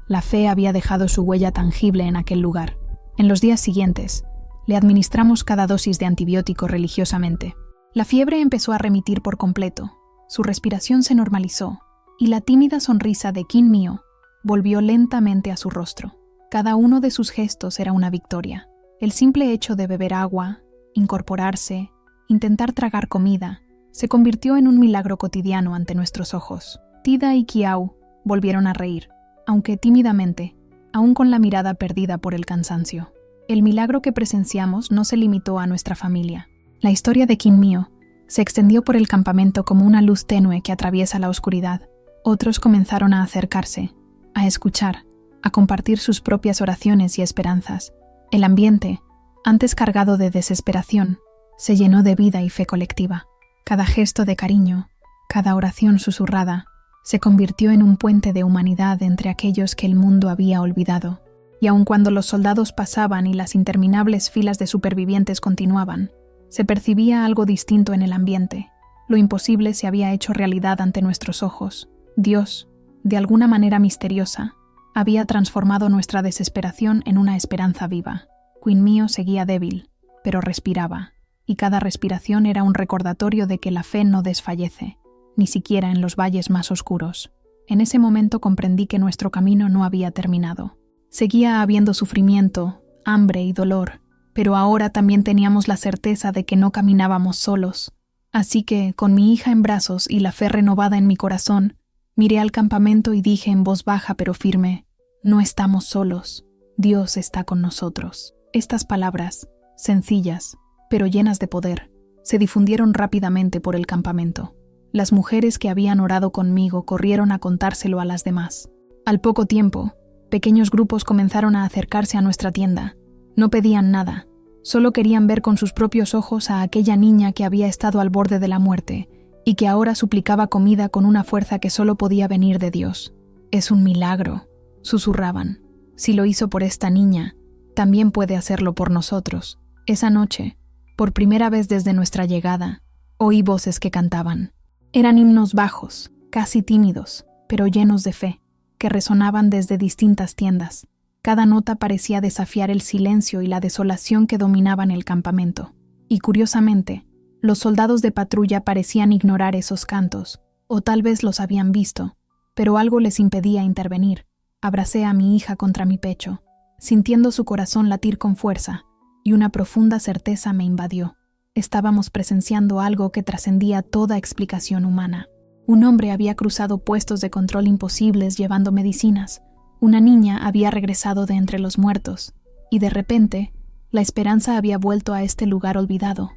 La fe había dejado su huella tangible en aquel lugar. En los días siguientes, le administramos cada dosis de antibiótico religiosamente. La fiebre empezó a remitir por completo, su respiración se normalizó, y la tímida sonrisa de Qin Mio volvió lentamente a su rostro. Cada uno de sus gestos era una victoria. El simple hecho de beber agua, incorporarse, intentar tragar comida, se convirtió en un milagro cotidiano ante nuestros ojos. Tida y Kiao volvieron a reír, aunque tímidamente, aún con la mirada perdida por el cansancio. El milagro que presenciamos no se limitó a nuestra familia. La historia de Qin Mio se extendió por el campamento como una luz tenue que atraviesa la oscuridad. Otros comenzaron a acercarse, a escuchar, a compartir sus propias oraciones y esperanzas. El ambiente, antes cargado de desesperación, se llenó de vida y fe colectiva. Cada gesto de cariño, cada oración susurrada, se convirtió en un puente de humanidad entre aquellos que el mundo había olvidado. Y aun cuando los soldados pasaban y las interminables filas de supervivientes continuaban, se percibía algo distinto en el ambiente. Lo imposible se había hecho realidad ante nuestros ojos. Dios, de alguna manera misteriosa, había transformado nuestra desesperación en una esperanza viva. Qin Mio seguía débil, pero respiraba, y cada respiración era un recordatorio de que la fe no desfallece, ni siquiera en los valles más oscuros. En ese momento comprendí que nuestro camino no había terminado. Seguía habiendo sufrimiento, hambre y dolor, pero ahora también teníamos la certeza de que no caminábamos solos. Así que, con mi hija en brazos y la fe renovada en mi corazón, miré al campamento y dije en voz baja pero firme: «No estamos solos, Dios está con nosotros». Estas palabras, sencillas, pero llenas de poder, se difundieron rápidamente por el campamento. Las mujeres que habían orado conmigo corrieron a contárselo a las demás. Al poco tiempo, pequeños grupos comenzaron a acercarse a nuestra tienda. No pedían nada, solo querían ver con sus propios ojos a aquella niña que había estado al borde de la muerte y que ahora suplicaba comida con una fuerza que solo podía venir de Dios. «Es un milagro», susurraban. «Si lo hizo por esta niña, también puede hacerlo por nosotros». Esa noche, por primera vez desde nuestra llegada, oí voces que cantaban. Eran himnos bajos, casi tímidos, pero llenos de fe, que resonaban desde distintas tiendas. Cada nota parecía desafiar el silencio y la desolación que dominaban el campamento. Y curiosamente, los soldados de patrulla parecían ignorar esos cantos, o tal vez los habían visto, pero algo les impedía intervenir. Abracé a mi hija contra mi pecho, sintiendo su corazón latir con fuerza, y una profunda certeza me invadió. Estábamos presenciando algo que trascendía toda explicación humana. Un hombre había cruzado puestos de control imposibles llevando medicinas, Una niña había regresado de entre los muertos, y de repente, la esperanza había vuelto a este lugar olvidado.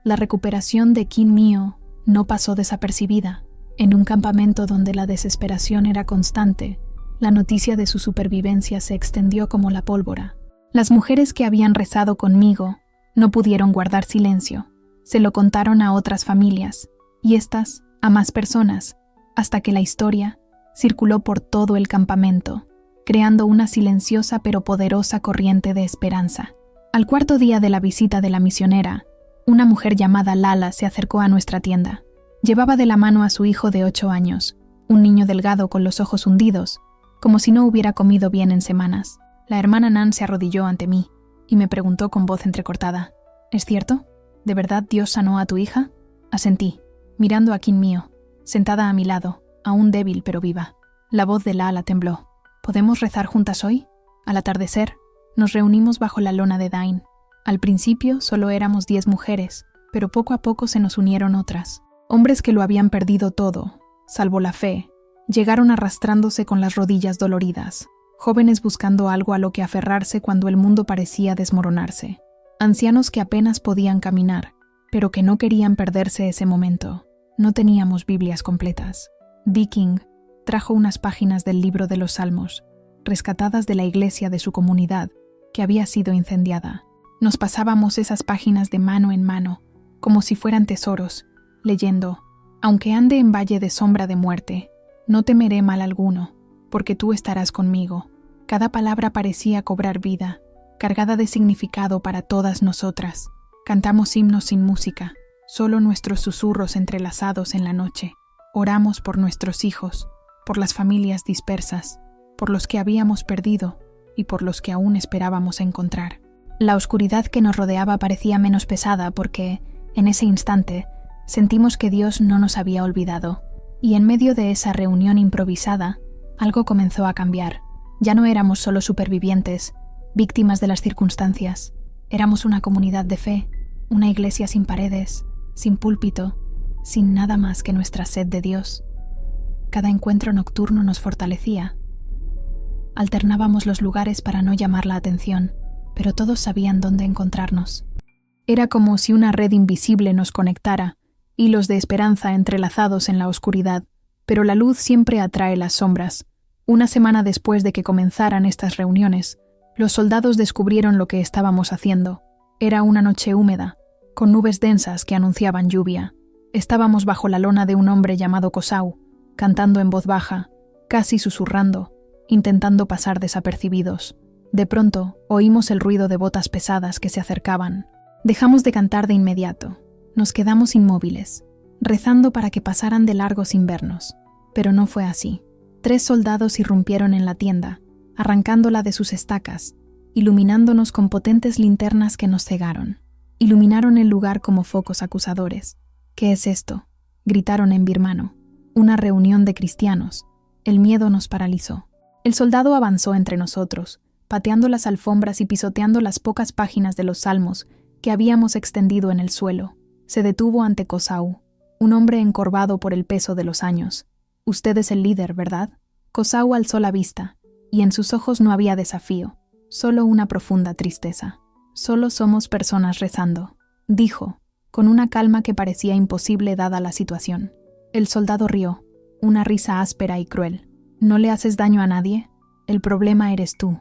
La recuperación de Kin Mio no pasó desapercibida. En un campamento donde la desesperación era constante, la noticia de su supervivencia se extendió como la pólvora. Las mujeres que habían rezado conmigo no pudieron guardar silencio. Se lo contaron a otras familias, y éstas a más personas, hasta que la historia circuló por todo el campamento, creando una silenciosa pero poderosa corriente de esperanza. Al cuarto día de la visita de la misionera, una mujer llamada Lala se acercó a nuestra tienda. Llevaba de la mano a su hijo de 8 años, un niño delgado con los ojos hundidos, como si no hubiera comido bien en semanas. La hermana Nan se arrodilló ante mí y me preguntó con voz entrecortada: ¿Es cierto? ¿De verdad Dios sanó a tu hija? Asentí, mirando a Kin Mio, sentada a mi lado, aún débil pero viva. La voz de Lala tembló. ¿Podemos rezar juntas hoy? Al atardecer, nos reunimos bajo la lona de Dain. Al principio solo éramos 10 mujeres, pero poco a poco se nos unieron otras. Hombres que lo habían perdido todo, salvo la fe, llegaron arrastrándose con las rodillas doloridas. Jóvenes buscando algo a lo que aferrarse cuando el mundo parecía desmoronarse. Ancianos que apenas podían caminar, pero que no querían perderse ese momento. No teníamos Biblias completas. Viking trajo unas páginas del libro de los Salmos, rescatadas de la iglesia de su comunidad, que había sido incendiada. Nos pasábamos esas páginas de mano en mano, como si fueran tesoros, leyendo: aunque ande en valle de sombra de muerte, no temeré mal alguno, porque tú estarás conmigo. Cada palabra parecía cobrar vida, cargada de significado para todas nosotras. Cantamos himnos sin música, solo nuestros susurros entrelazados en la noche. Oramos por nuestros hijos, por las familias dispersas, por los que habíamos perdido y por los que aún esperábamos encontrar. La oscuridad que nos rodeaba parecía menos pesada porque, en ese instante, sentimos que Dios no nos había olvidado. Y en medio de esa reunión improvisada, algo comenzó a cambiar. Ya no éramos solo supervivientes, víctimas de las circunstancias. Éramos una comunidad de fe, una iglesia sin paredes, sin púlpito, sin nada más que nuestra sed de Dios. Cada encuentro nocturno nos fortalecía. Alternábamos los lugares para no llamar la atención, pero todos sabían dónde encontrarnos. Era como si una red invisible nos conectara, hilos de esperanza entrelazados en la oscuridad, pero la luz siempre atrae las sombras. Una semana después de que comenzaran estas reuniones, los soldados descubrieron lo que estábamos haciendo. Era una noche húmeda, con nubes densas que anunciaban lluvia. Estábamos bajo la lona de un hombre llamado Kosau, cantando en voz baja, casi susurrando, intentando pasar desapercibidos. De pronto, oímos el ruido de botas pesadas que se acercaban. Dejamos de cantar de inmediato. Nos quedamos inmóviles, rezando para que pasaran de largo sin vernos. Pero no fue así. 3 soldados irrumpieron en la tienda, arrancándola de sus estacas, iluminándonos con potentes linternas que nos cegaron. Iluminaron el lugar como focos acusadores. ¿Qué es esto?, gritaron en birmano. Una reunión de cristianos. El miedo nos paralizó. El soldado avanzó entre nosotros, pateando las alfombras y pisoteando las pocas páginas de los salmos que habíamos extendido en el suelo. Se detuvo ante Kosau, un hombre encorvado por el peso de los años. «Usted es el líder, ¿verdad?». Kosau alzó la vista, y en sus ojos no había desafío, solo una profunda tristeza. «Solo somos personas rezando», dijo, con una calma que parecía imposible dada la situación. El soldado rió, una risa áspera y cruel. «¿No le haces daño a nadie? El problema eres tú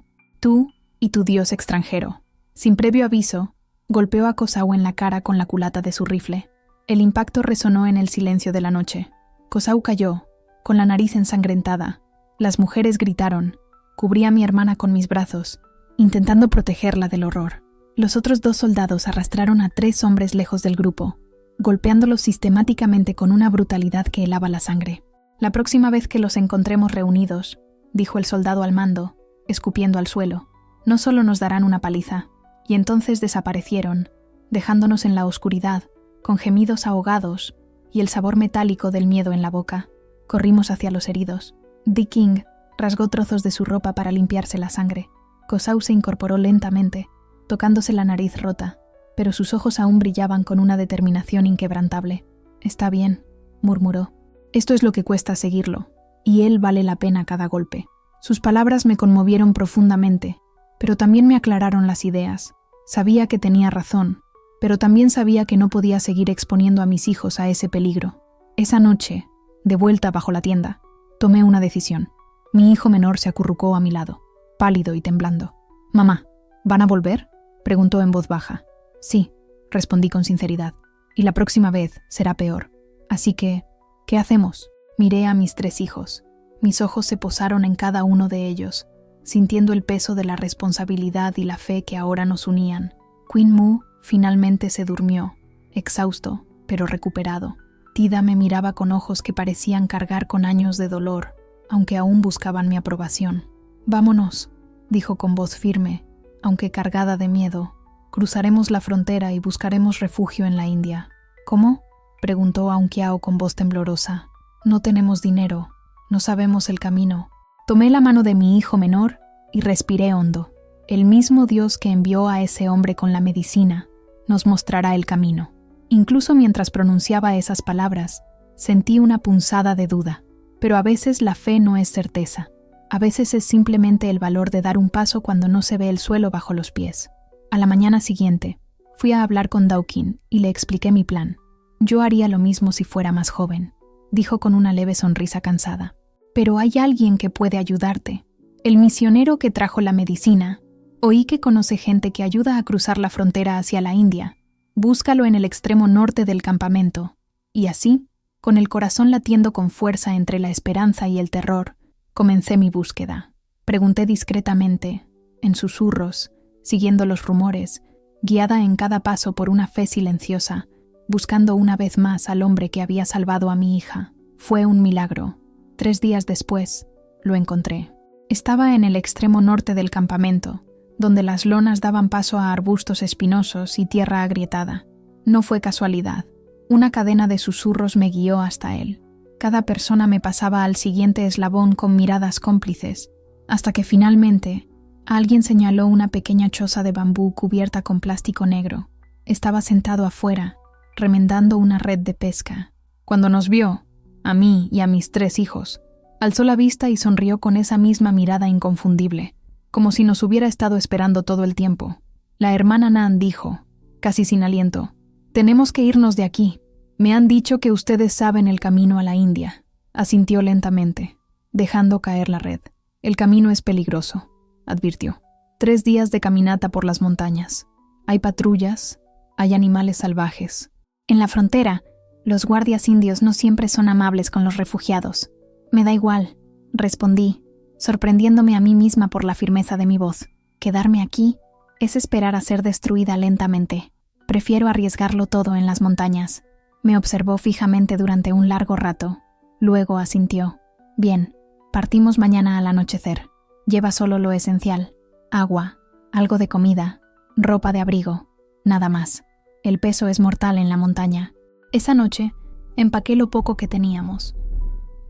y tu Dios extranjero». Sin previo aviso, golpeó a Kosau en la cara con la culata de su rifle. El impacto resonó en el silencio de la noche. Kosau cayó, con la nariz ensangrentada. Las mujeres gritaron. Cubrí a mi hermana con mis brazos, intentando protegerla del horror. Los otros 2 soldados arrastraron a 3 hombres lejos del grupo, golpeándolos sistemáticamente con una brutalidad que helaba la sangre. «La próxima vez que los encontremos reunidos», dijo el soldado al mando, escupiendo al suelo, «no solo nos darán una paliza». Y entonces desaparecieron, dejándonos en la oscuridad, con gemidos ahogados y el sabor metálico del miedo en la boca. Corrimos hacia los heridos. Dick King rasgó trozos de su ropa para limpiarse la sangre. Kosau se incorporó lentamente, tocándose la nariz rota, pero sus ojos aún brillaban con una determinación inquebrantable. «Está bien», murmuró. «Esto es lo que cuesta seguirlo, y él vale la pena cada golpe». Sus palabras me conmovieron profundamente, pero también me aclararon las ideas. Sabía que tenía razón, pero también sabía que no podía seguir exponiendo a mis hijos a ese peligro. Esa noche, de vuelta bajo la tienda, tomé una decisión. Mi hijo menor se acurrucó a mi lado, pálido y temblando. «Mamá, ¿van a volver?», preguntó en voz baja. «Sí», respondí con sinceridad, «y la próxima vez será peor. Así que, ¿qué hacemos?». Miré a mis 3 hijos. Mis ojos se posaron en cada uno de ellos, sintiendo el peso de la responsabilidad y la fe que ahora nos unían. Queen Mu finalmente se durmió, exhausto, pero recuperado. Tida me miraba con ojos que parecían cargar con años de dolor, aunque aún buscaban mi aprobación. «Vámonos», dijo con voz firme, aunque cargada de miedo. «Cruzaremos la frontera y buscaremos refugio en la India». «¿Cómo?», preguntó Aung Kiao con voz temblorosa. «No tenemos dinero, no sabemos el camino». Tomé la mano de mi hijo menor y respiré hondo. El mismo Dios que envió a ese hombre con la medicina nos mostrará el camino. Incluso mientras pronunciaba esas palabras, sentí una punzada de duda. Pero a veces la fe no es certeza. A veces es simplemente el valor de dar un paso cuando no se ve el suelo bajo los pies. A la mañana siguiente, fui a hablar con Dawkin y le expliqué mi plan. «Yo haría lo mismo si fuera más joven», dijo con una leve sonrisa cansada. «Pero hay alguien que puede ayudarte. El misionero que trajo la medicina. Oí que conoce gente que ayuda a cruzar la frontera hacia la India. Búscalo en el extremo norte del campamento». Y así, con el corazón latiendo con fuerza entre la esperanza y el terror, comencé mi búsqueda. Pregunté discretamente, en susurros, siguiendo los rumores, guiada en cada paso por una fe silenciosa, buscando una vez más al hombre que había salvado a mi hija. Fue un milagro. 3 días después, lo encontré. Estaba en el extremo norte del campamento, donde las lonas daban paso a arbustos espinosos y tierra agrietada. No fue casualidad. Una cadena de susurros me guió hasta él. Cada persona me pasaba al siguiente eslabón con miradas cómplices, hasta que finalmente alguien señaló una pequeña choza de bambú cubierta con plástico negro. Estaba sentado afuera, remendando una red de pesca. Cuando nos vio, a mí y a mis 3 hijos, alzó la vista y sonrió con esa misma mirada inconfundible, como si nos hubiera estado esperando todo el tiempo. La hermana Nan dijo, casi sin aliento, «Tenemos que irnos de aquí. Me han dicho que ustedes saben el camino a la India». Asintió lentamente, dejando caer la red. «El camino es peligroso», advirtió. 3 días de caminata por las montañas. Hay patrullas, hay animales salvajes. En la frontera, los guardias indios no siempre son amables con los refugiados. «Me da igual», respondí, sorprendiéndome a mí misma por la firmeza de mi voz. «Quedarme aquí es esperar a ser destruida lentamente. Prefiero arriesgarlo todo en las montañas». Me observó fijamente durante un largo rato. Luego asintió. «Bien, partimos mañana al anochecer. Lleva solo lo esencial: agua, algo de comida, ropa de abrigo, nada más. El peso es mortal en la montaña». Esa noche, empaqué lo poco que teníamos.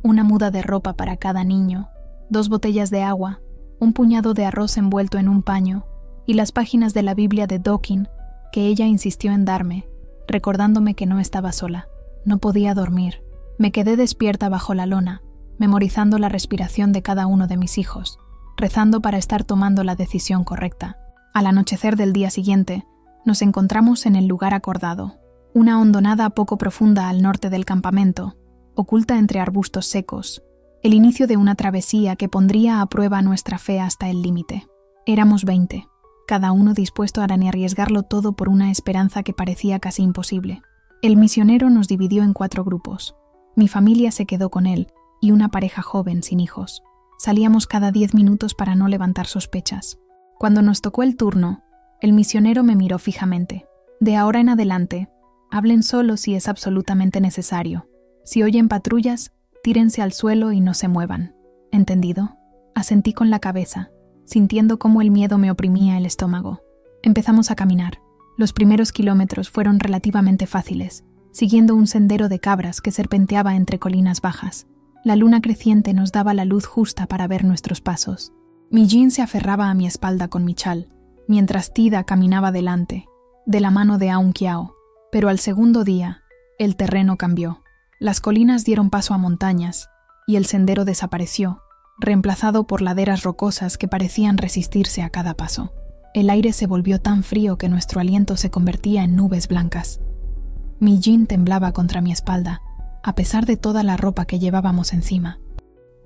Una muda de ropa para cada niño, 2 botellas de agua, un puñado de arroz envuelto en un paño y las páginas de la Biblia de Dawkin que ella insistió en darme, recordándome que no estaba sola. No podía dormir. Me quedé despierta bajo la lona, memorizando la respiración de cada uno de mis hijos, rezando para estar tomando la decisión correcta. Al anochecer del día siguiente, nos encontramos en el lugar acordado, una hondonada poco profunda al norte del campamento, oculta entre arbustos secos, el inicio de una travesía que pondría a prueba nuestra fe hasta el límite. Éramos 20. Cada uno dispuesto a arriesgarlo todo por una esperanza que parecía casi imposible. El misionero nos dividió en 4 grupos. Mi familia se quedó con él y una pareja joven sin hijos. Salíamos cada 10 minutos para no levantar sospechas. Cuando nos tocó el turno, el misionero me miró fijamente. «De ahora en adelante, hablen solo si es absolutamente necesario. Si oyen patrullas, tírense al suelo y no se muevan». «¿Entendido?», asentí con la cabeza, sintiendo cómo el miedo me oprimía el estómago. Empezamos a caminar. Los primeros kilómetros fueron relativamente fáciles, siguiendo un sendero de cabras que serpenteaba entre colinas bajas. La luna creciente nos daba la luz justa para ver nuestros pasos. Mi jean se aferraba a mi espalda con mi chal, mientras Tida caminaba delante, de la mano de Aung Kiao. Pero al segundo día, el terreno cambió. Las colinas dieron paso a montañas, y el sendero desapareció, reemplazado por laderas rocosas que parecían resistirse a cada paso. El aire se volvió tan frío que nuestro aliento se convertía en nubes blancas. Mi jean temblaba contra mi espalda, a pesar de toda la ropa que llevábamos encima.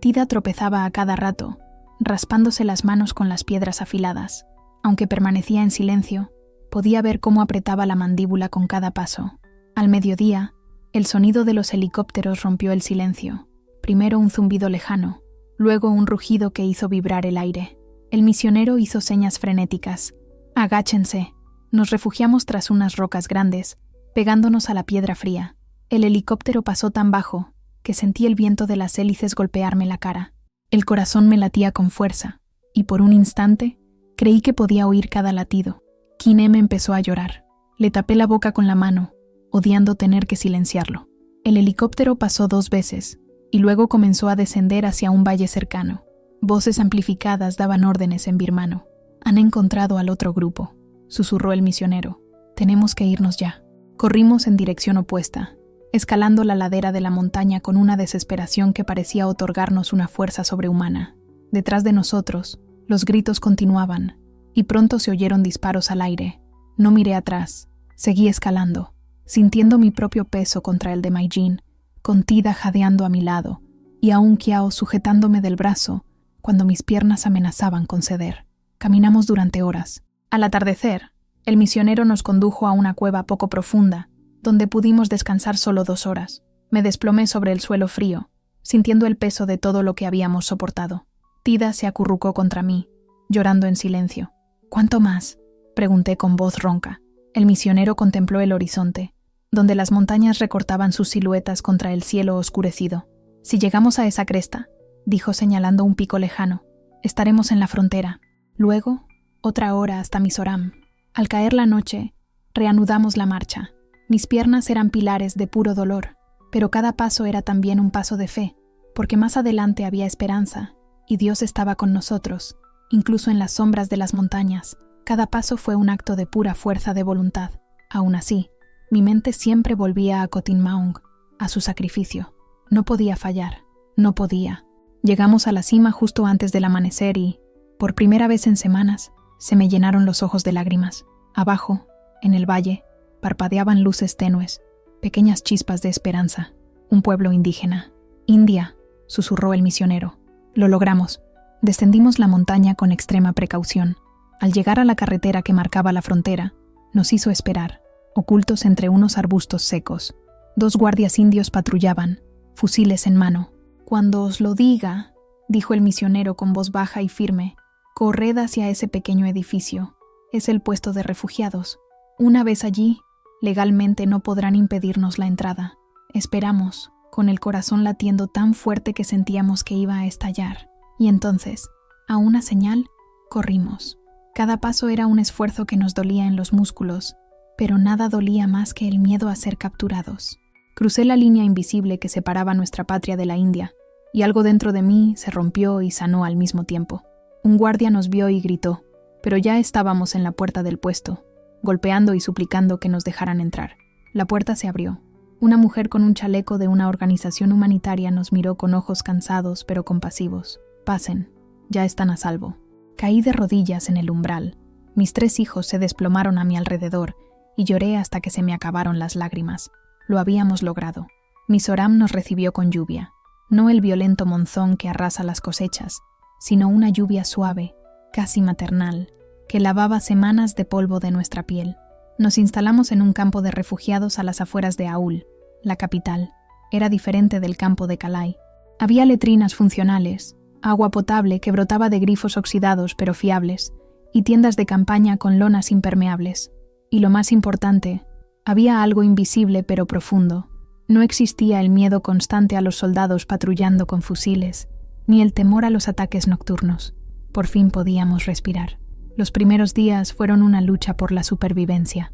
Tida tropezaba a cada rato, raspándose las manos con las piedras afiladas. Aunque permanecía en silencio, podía ver cómo apretaba la mandíbula con cada paso. Al mediodía, el sonido de los helicópteros rompió el silencio. Primero un zumbido lejano, luego un rugido que hizo vibrar el aire. El misionero hizo señas frenéticas. «Agáchense». Nos refugiamos tras unas rocas grandes, pegándonos a la piedra fría. El helicóptero pasó tan bajo que sentí el viento de las hélices golpearme la cara. El corazón me latía con fuerza, y por un instante creí que podía oír cada latido. Kinem empezó a llorar. Le tapé la boca con la mano, odiando tener que silenciarlo. El helicóptero pasó 2 veces, y luego comenzó a descender hacia un valle cercano. Voces amplificadas daban órdenes en birmano. «Han encontrado al otro grupo», susurró el misionero. «Tenemos que irnos ya». Corrimos en dirección opuesta, escalando la ladera de la montaña con una desesperación que parecía otorgarnos una fuerza sobrehumana. Detrás de nosotros, los gritos continuaban, y pronto se oyeron disparos al aire. No miré atrás, seguí escalando, sintiendo mi propio peso contra el de Mai Jin, con Tida jadeando a mi lado, y aún Kiao sujetándome del brazo cuando mis piernas amenazaban con ceder. Caminamos durante horas. Al atardecer, el misionero nos condujo a una cueva poco profunda, donde pudimos descansar solo 2 horas. Me desplomé sobre el suelo frío, sintiendo el peso de todo lo que habíamos soportado. Tida se acurrucó contra mí, llorando en silencio. «¿Cuánto más?», pregunté con voz ronca. El misionero contempló el horizonte, donde las montañas recortaban sus siluetas contra el cielo oscurecido. «Si llegamos a esa cresta», dijo señalando un pico lejano, «estaremos en la frontera. Luego, otra hora hasta Mizoram». Al caer la noche, reanudamos la marcha. Mis piernas eran pilares de puro dolor, pero cada paso era también un paso de fe, porque más adelante había esperanza, y Dios estaba con nosotros, incluso en las sombras de las montañas. Cada paso fue un acto de pura fuerza de voluntad. Aún así, mi mente siempre volvía a Kotin Maung, a su sacrificio. No podía fallar, no podía. Llegamos a la cima justo antes del amanecer y, por primera vez en semanas, se me llenaron los ojos de lágrimas. Abajo, en el valle, parpadeaban luces tenues, pequeñas chispas de esperanza. Un pueblo indígena. «India», susurró el misionero. «Lo logramos». Descendimos la montaña con extrema precaución. Al llegar a la carretera que marcaba la frontera, nos hizo esperar, ocultos entre unos arbustos secos. 2 guardias indios patrullaban, fusiles en mano. «Cuando os lo diga», dijo el misionero con voz baja y firme, «corred hacia ese pequeño edificio. Es el puesto de refugiados. Una vez allí, legalmente no podrán impedirnos la entrada». Esperamos, con el corazón latiendo tan fuerte que sentíamos que iba a estallar. Y entonces, a una señal, corrimos. Cada paso era un esfuerzo que nos dolía en los músculos, pero nada dolía más que el miedo a ser capturados. Crucé la línea invisible que separaba nuestra patria de la India, y algo dentro de mí se rompió y sanó al mismo tiempo. Un guardia nos vio y gritó, pero ya estábamos en la puerta del puesto, golpeando y suplicando que nos dejaran entrar. La puerta se abrió. Una mujer con un chaleco de una organización humanitaria nos miró con ojos cansados pero compasivos. «Pasen, ya están a salvo». Caí de rodillas en el umbral. Mis 3 hijos se desplomaron a mi alrededor y lloré hasta que se me acabaron las lágrimas. Lo habíamos logrado. Mizoram nos recibió con lluvia. No el violento monzón que arrasa las cosechas, sino una lluvia suave, casi maternal, que lavaba semanas de polvo de nuestra piel. Nos instalamos en un campo de refugiados a las afueras de Aul, la capital. Era diferente del campo de Kalai. Había letrinas funcionales, agua potable que brotaba de grifos oxidados pero fiables, y tiendas de campaña con lonas impermeables. Y lo más importante, había algo invisible pero profundo. No existía el miedo constante a los soldados patrullando con fusiles, ni el temor a los ataques nocturnos. Por fin podíamos respirar. Los primeros días fueron una lucha por la supervivencia.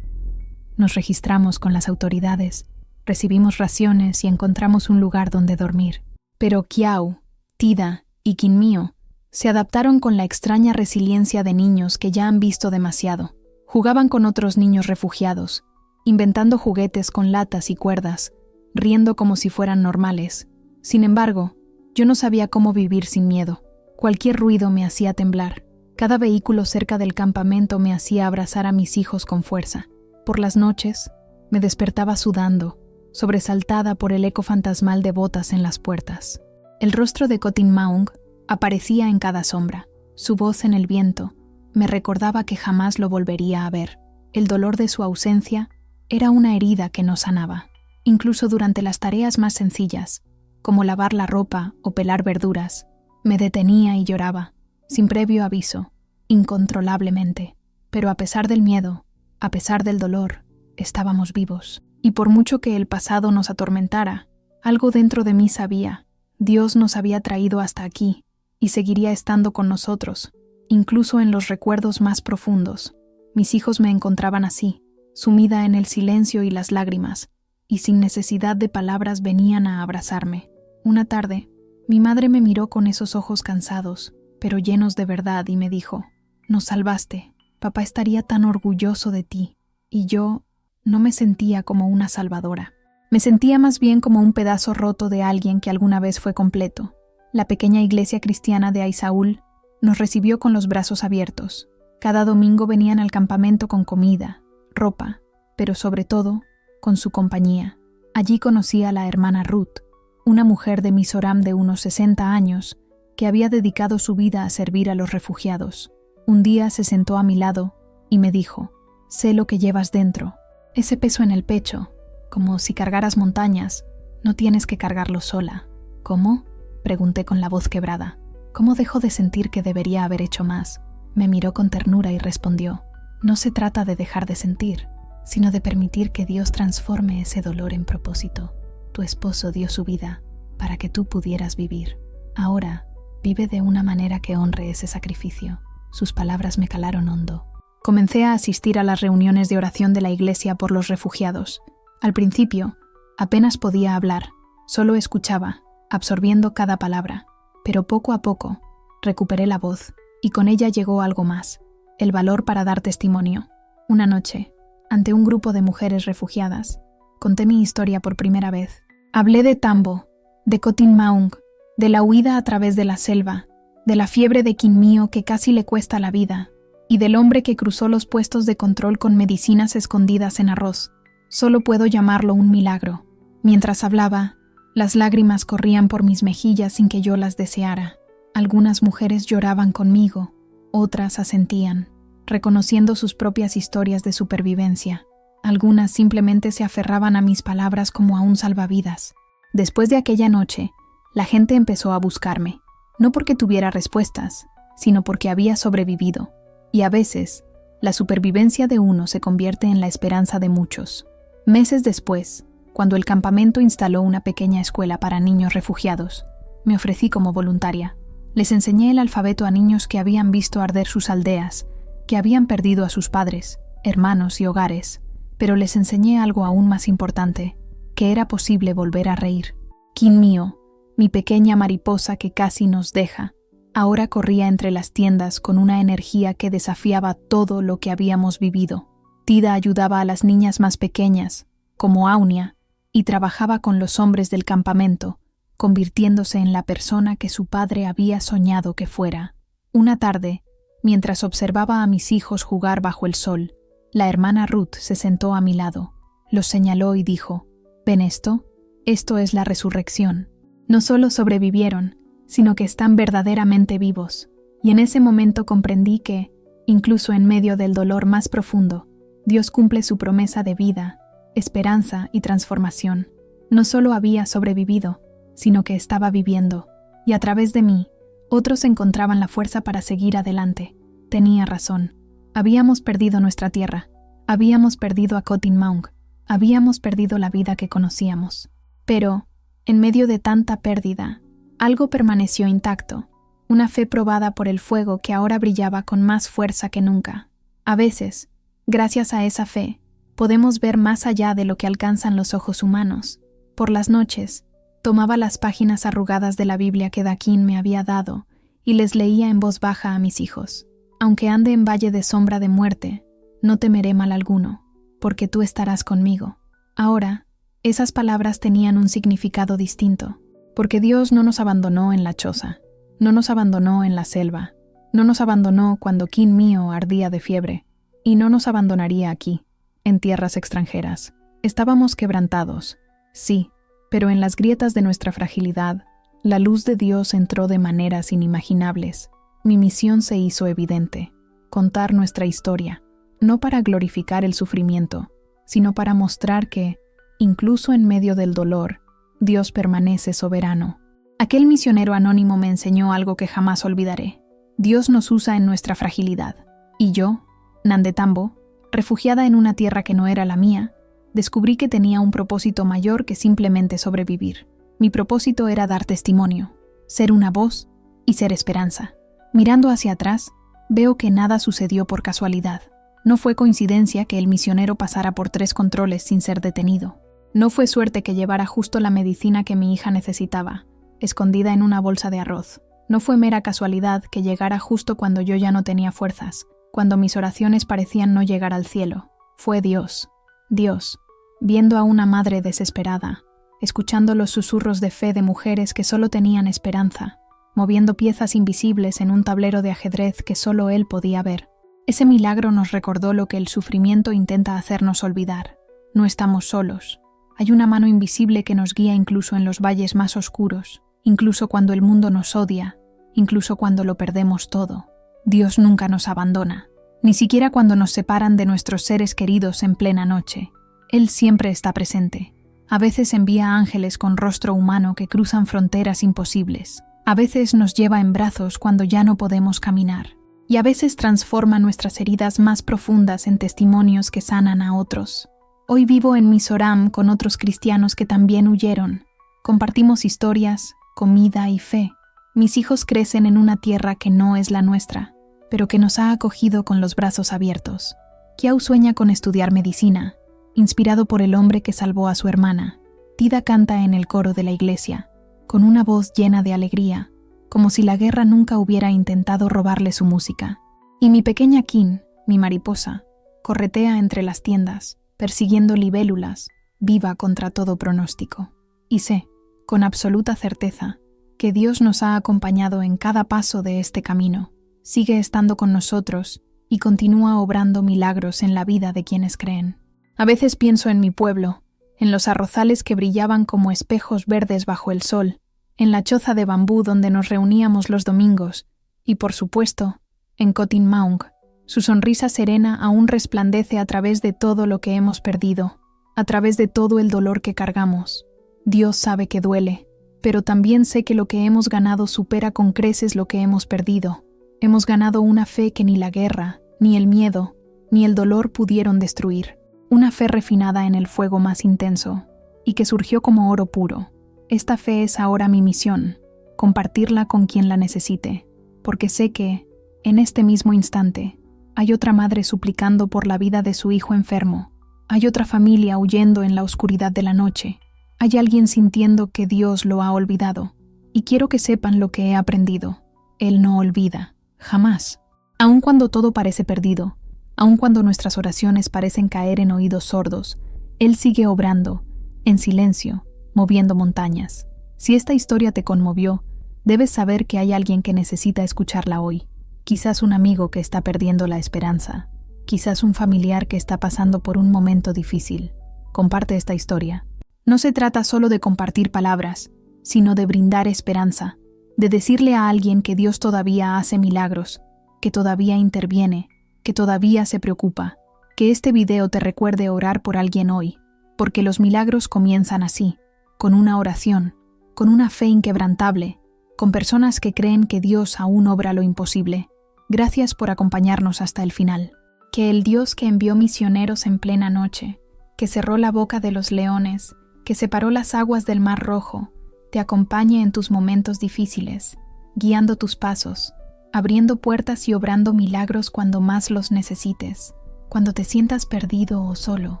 Nos registramos con las autoridades, recibimos raciones y encontramos un lugar donde dormir. Pero Kiao, Tida y Kinmio se adaptaron con la extraña resiliencia de niños que ya han visto demasiado. Jugaban con otros niños refugiados, inventando juguetes con latas y cuerdas, riendo como si fueran normales. Sin embargo, Yo no sabía cómo vivir sin miedo. Cualquier ruido me hacía temblar. Cada vehículo cerca del campamento me hacía abrazar a mis hijos con fuerza. Por las noches, me despertaba sudando, sobresaltada por el eco fantasmal de botas en las puertas. El rostro de Kotin Maung aparecía en cada sombra. Su voz en el viento me recordaba que jamás lo volvería a ver. El dolor de su ausencia era una herida que no sanaba. Incluso durante las tareas más sencillas, como lavar la ropa o pelar verduras, me detenía y lloraba, sin previo aviso, incontrolablemente. Pero a pesar del miedo, a pesar del dolor, estábamos vivos. Y por mucho que el pasado nos atormentara, algo dentro de mí sabía, Dios nos había traído hasta aquí y seguiría estando con nosotros, incluso en los recuerdos más profundos. Mis hijos me encontraban así, sumida en el silencio y las lágrimas, y sin necesidad de palabras venían a abrazarme. Una tarde, mi madre me miró con esos ojos cansados, pero llenos de verdad, y me dijo: «Nos salvaste, papá estaría tan orgulloso de ti». Y yo no me sentía como una salvadora. Me sentía más bien como un pedazo roto de alguien que alguna vez fue completo. La pequeña iglesia cristiana de Aisaul nos recibió con los brazos abiertos. Cada domingo venían al campamento con comida, ropa, pero sobre todo, con su compañía. Allí conocí a la hermana Ruth, una mujer de Mizoram de unos 60 años, que había dedicado su vida a servir a los refugiados. Un día se sentó a mi lado y me dijo: «Sé lo que llevas dentro, ese peso en el pecho, como si cargaras montañas, no tienes que cargarlo sola». «¿Cómo?», pregunté con la voz quebrada. ¿Cómo dejó de sentir que debería haber hecho más? Me miró con ternura y respondió: «No se trata de dejar de sentir, sino de permitir que Dios transforme ese dolor en propósito. Tu esposo dio su vida para que tú pudieras vivir. Ahora, vive de una manera que honre ese sacrificio». Sus palabras me calaron hondo. Comencé a asistir a las reuniones de oración de la iglesia por los refugiados. Al principio, apenas podía hablar, solo escuchaba, absorbiendo cada palabra. Pero poco a poco, recuperé la voz, y con ella llegó algo más: el valor para dar testimonio. Una noche, ante un grupo de mujeres refugiadas, conté mi historia por primera vez. Hablé de Tambo, de Kotin Maung, de la huida a través de la selva, de la fiebre de Kinmio que casi le cuesta la vida, y del hombre que cruzó los puestos de control con medicinas escondidas en arroz. Solo puedo llamarlo un milagro. Mientras hablaba, las lágrimas corrían por mis mejillas sin que yo las deseara. Algunas mujeres lloraban conmigo, otras asentían, reconociendo sus propias historias de supervivencia. Algunas simplemente se aferraban a mis palabras como a un salvavidas. Después de aquella noche, la gente empezó a buscarme, no porque tuviera respuestas, sino porque había sobrevivido. Y a veces, la supervivencia de uno se convierte en la esperanza de muchos. Meses después, cuando el campamento instaló una pequeña escuela para niños refugiados, me ofrecí como voluntaria. Les enseñé el alfabeto a niños que habían visto arder sus aldeas, que habían perdido a sus padres, hermanos y hogares, pero les enseñé algo aún más importante, que era posible volver a reír. Kinmio, mi pequeña mariposa que casi nos deja, ahora corría entre las tiendas con una energía que desafiaba todo lo que habíamos vivido. Tida ayudaba a las niñas más pequeñas, como Aunia, y trabajaba con los hombres del campamento, convirtiéndose en la persona que su padre había soñado que fuera. Una tarde, mientras observaba a mis hijos jugar bajo el sol, la hermana Ruth se sentó a mi lado, los señaló y dijo: «¿Ven esto? Esto es la resurrección. No solo sobrevivieron, sino que están verdaderamente vivos». Y en ese momento comprendí que, incluso en medio del dolor más profundo, Dios cumple su promesa de vida, esperanza y transformación. No solo había sobrevivido, sino que estaba viviendo, y a través de mí, otros encontraban la fuerza para seguir adelante. Tenía razón. Habíamos perdido nuestra tierra, habíamos perdido a Kotin Maung, habíamos perdido la vida que conocíamos. Pero, en medio de tanta pérdida, algo permaneció intacto, una fe probada por el fuego que ahora brillaba con más fuerza que nunca. A veces, gracias a esa fe, podemos ver más allá de lo que alcanzan los ojos humanos. Por las noches, tomaba las páginas arrugadas de la Biblia que Daquín me había dado y les leía en voz baja a mis hijos. Aunque ande en valle de sombra de muerte, no temeré mal alguno, porque tú estarás conmigo. Ahora, esas palabras tenían un significado distinto, Porque Dios no nos abandonó en la choza, no nos abandonó en la selva, no nos abandonó cuando Kin mío ardía de fiebre, y no nos abandonaría aquí, en tierras extranjeras. Estábamos quebrantados, sí, pero en las grietas de nuestra fragilidad, la luz de Dios entró de maneras inimaginables. Mi misión se hizo evidente: contar nuestra historia, no para glorificar el sufrimiento, sino para mostrar que, incluso en medio del dolor, Dios permanece soberano. Aquel misionero anónimo me enseñó algo que jamás olvidaré. Dios nos usa en nuestra fragilidad. Y yo, Nandetambo, refugiada en una tierra que no era la mía, descubrí que tenía un propósito mayor que simplemente sobrevivir. Mi propósito era dar testimonio, ser una voz y ser esperanza. Mirando hacia atrás, veo que nada sucedió por casualidad. No fue coincidencia que el misionero pasara por 3 controles sin ser detenido. No fue suerte que llevara justo la medicina que mi hija necesitaba, escondida en una bolsa de arroz. No fue mera casualidad que llegara justo cuando yo ya no tenía fuerzas, cuando mis oraciones parecían no llegar al cielo. Fue Dios. Dios, viendo a una madre desesperada, escuchando los susurros de fe de mujeres que solo tenían esperanza, moviendo piezas invisibles en un tablero de ajedrez que solo Él podía ver. Ese milagro nos recordó lo que el sufrimiento intenta hacernos olvidar. No estamos solos. Hay una mano invisible que nos guía incluso en los valles más oscuros, incluso cuando el mundo nos odia, incluso cuando lo perdemos todo. Dios nunca nos abandona, ni siquiera cuando nos separan de nuestros seres queridos en plena noche. Él siempre está presente. A veces envía ángeles con rostro humano que cruzan fronteras imposibles. A veces nos lleva en brazos cuando ya no podemos caminar. Y a veces transforma nuestras heridas más profundas en testimonios que sanan a otros. Hoy vivo en Mizoram con otros cristianos que también huyeron. Compartimos historias, comida y fe. Mis hijos crecen en una tierra que no es la nuestra, pero que nos ha acogido con los brazos abiertos. Kiau sueña con estudiar medicina, inspirado por el hombre que salvó a su hermana. Tida canta en el coro de la iglesia, con una voz llena de alegría, como si la guerra nunca hubiera intentado robarle su música. Y mi pequeña Kin, mi mariposa, corretea entre las tiendas, persiguiendo libélulas, viva contra todo pronóstico. Y sé, con absoluta certeza, que Dios nos ha acompañado en cada paso de este camino, sigue estando con nosotros y continúa obrando milagros en la vida de quienes creen. A veces pienso en mi pueblo, en los arrozales que brillaban como espejos verdes bajo el sol, en la choza de bambú donde nos reuníamos los domingos, y por supuesto, en Kotin Maung. Su sonrisa serena aún resplandece a través de todo lo que hemos perdido, a través de todo el dolor que cargamos. Dios sabe que duele, pero también sé que lo que hemos ganado supera con creces lo que hemos perdido. Hemos ganado una fe que ni la guerra, ni el miedo, ni el dolor pudieron destruir. Una fe refinada en el fuego más intenso, y que surgió como oro puro. Esta fe es ahora mi misión, compartirla con quien la necesite, porque sé que, en este mismo instante, hay otra madre suplicando por la vida de su hijo enfermo. Hay otra familia huyendo en la oscuridad de la noche. Hay alguien sintiendo que Dios lo ha olvidado. Y quiero que sepan lo que he aprendido. Él no olvida, jamás. Aun cuando todo parece perdido, aun cuando nuestras oraciones parecen caer en oídos sordos, Él sigue obrando, en silencio, moviendo montañas. Si esta historia te conmovió, debes saber que hay alguien que necesita escucharla hoy. Quizás un amigo que está perdiendo la esperanza. Quizás un familiar que está pasando por un momento difícil. Comparte esta historia. No se trata solo de compartir palabras, sino de brindar esperanza, de decirle a alguien que Dios todavía hace milagros, que todavía interviene, que todavía se preocupa. Que este video te recuerde orar por alguien hoy, porque los milagros comienzan así, con una oración, con una fe inquebrantable, con personas que creen que Dios aún obra lo imposible. Gracias por acompañarnos hasta el final. Que el Dios que envió misioneros en plena noche, que cerró la boca de los leones, que separó las aguas del Mar Rojo, te acompañe en tus momentos difíciles, guiando tus pasos, abriendo puertas y obrando milagros cuando más los necesites. Cuando te sientas perdido o solo,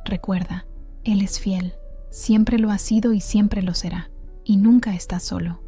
recuerda, Él es fiel, siempre lo ha sido y siempre lo será, y nunca estás solo.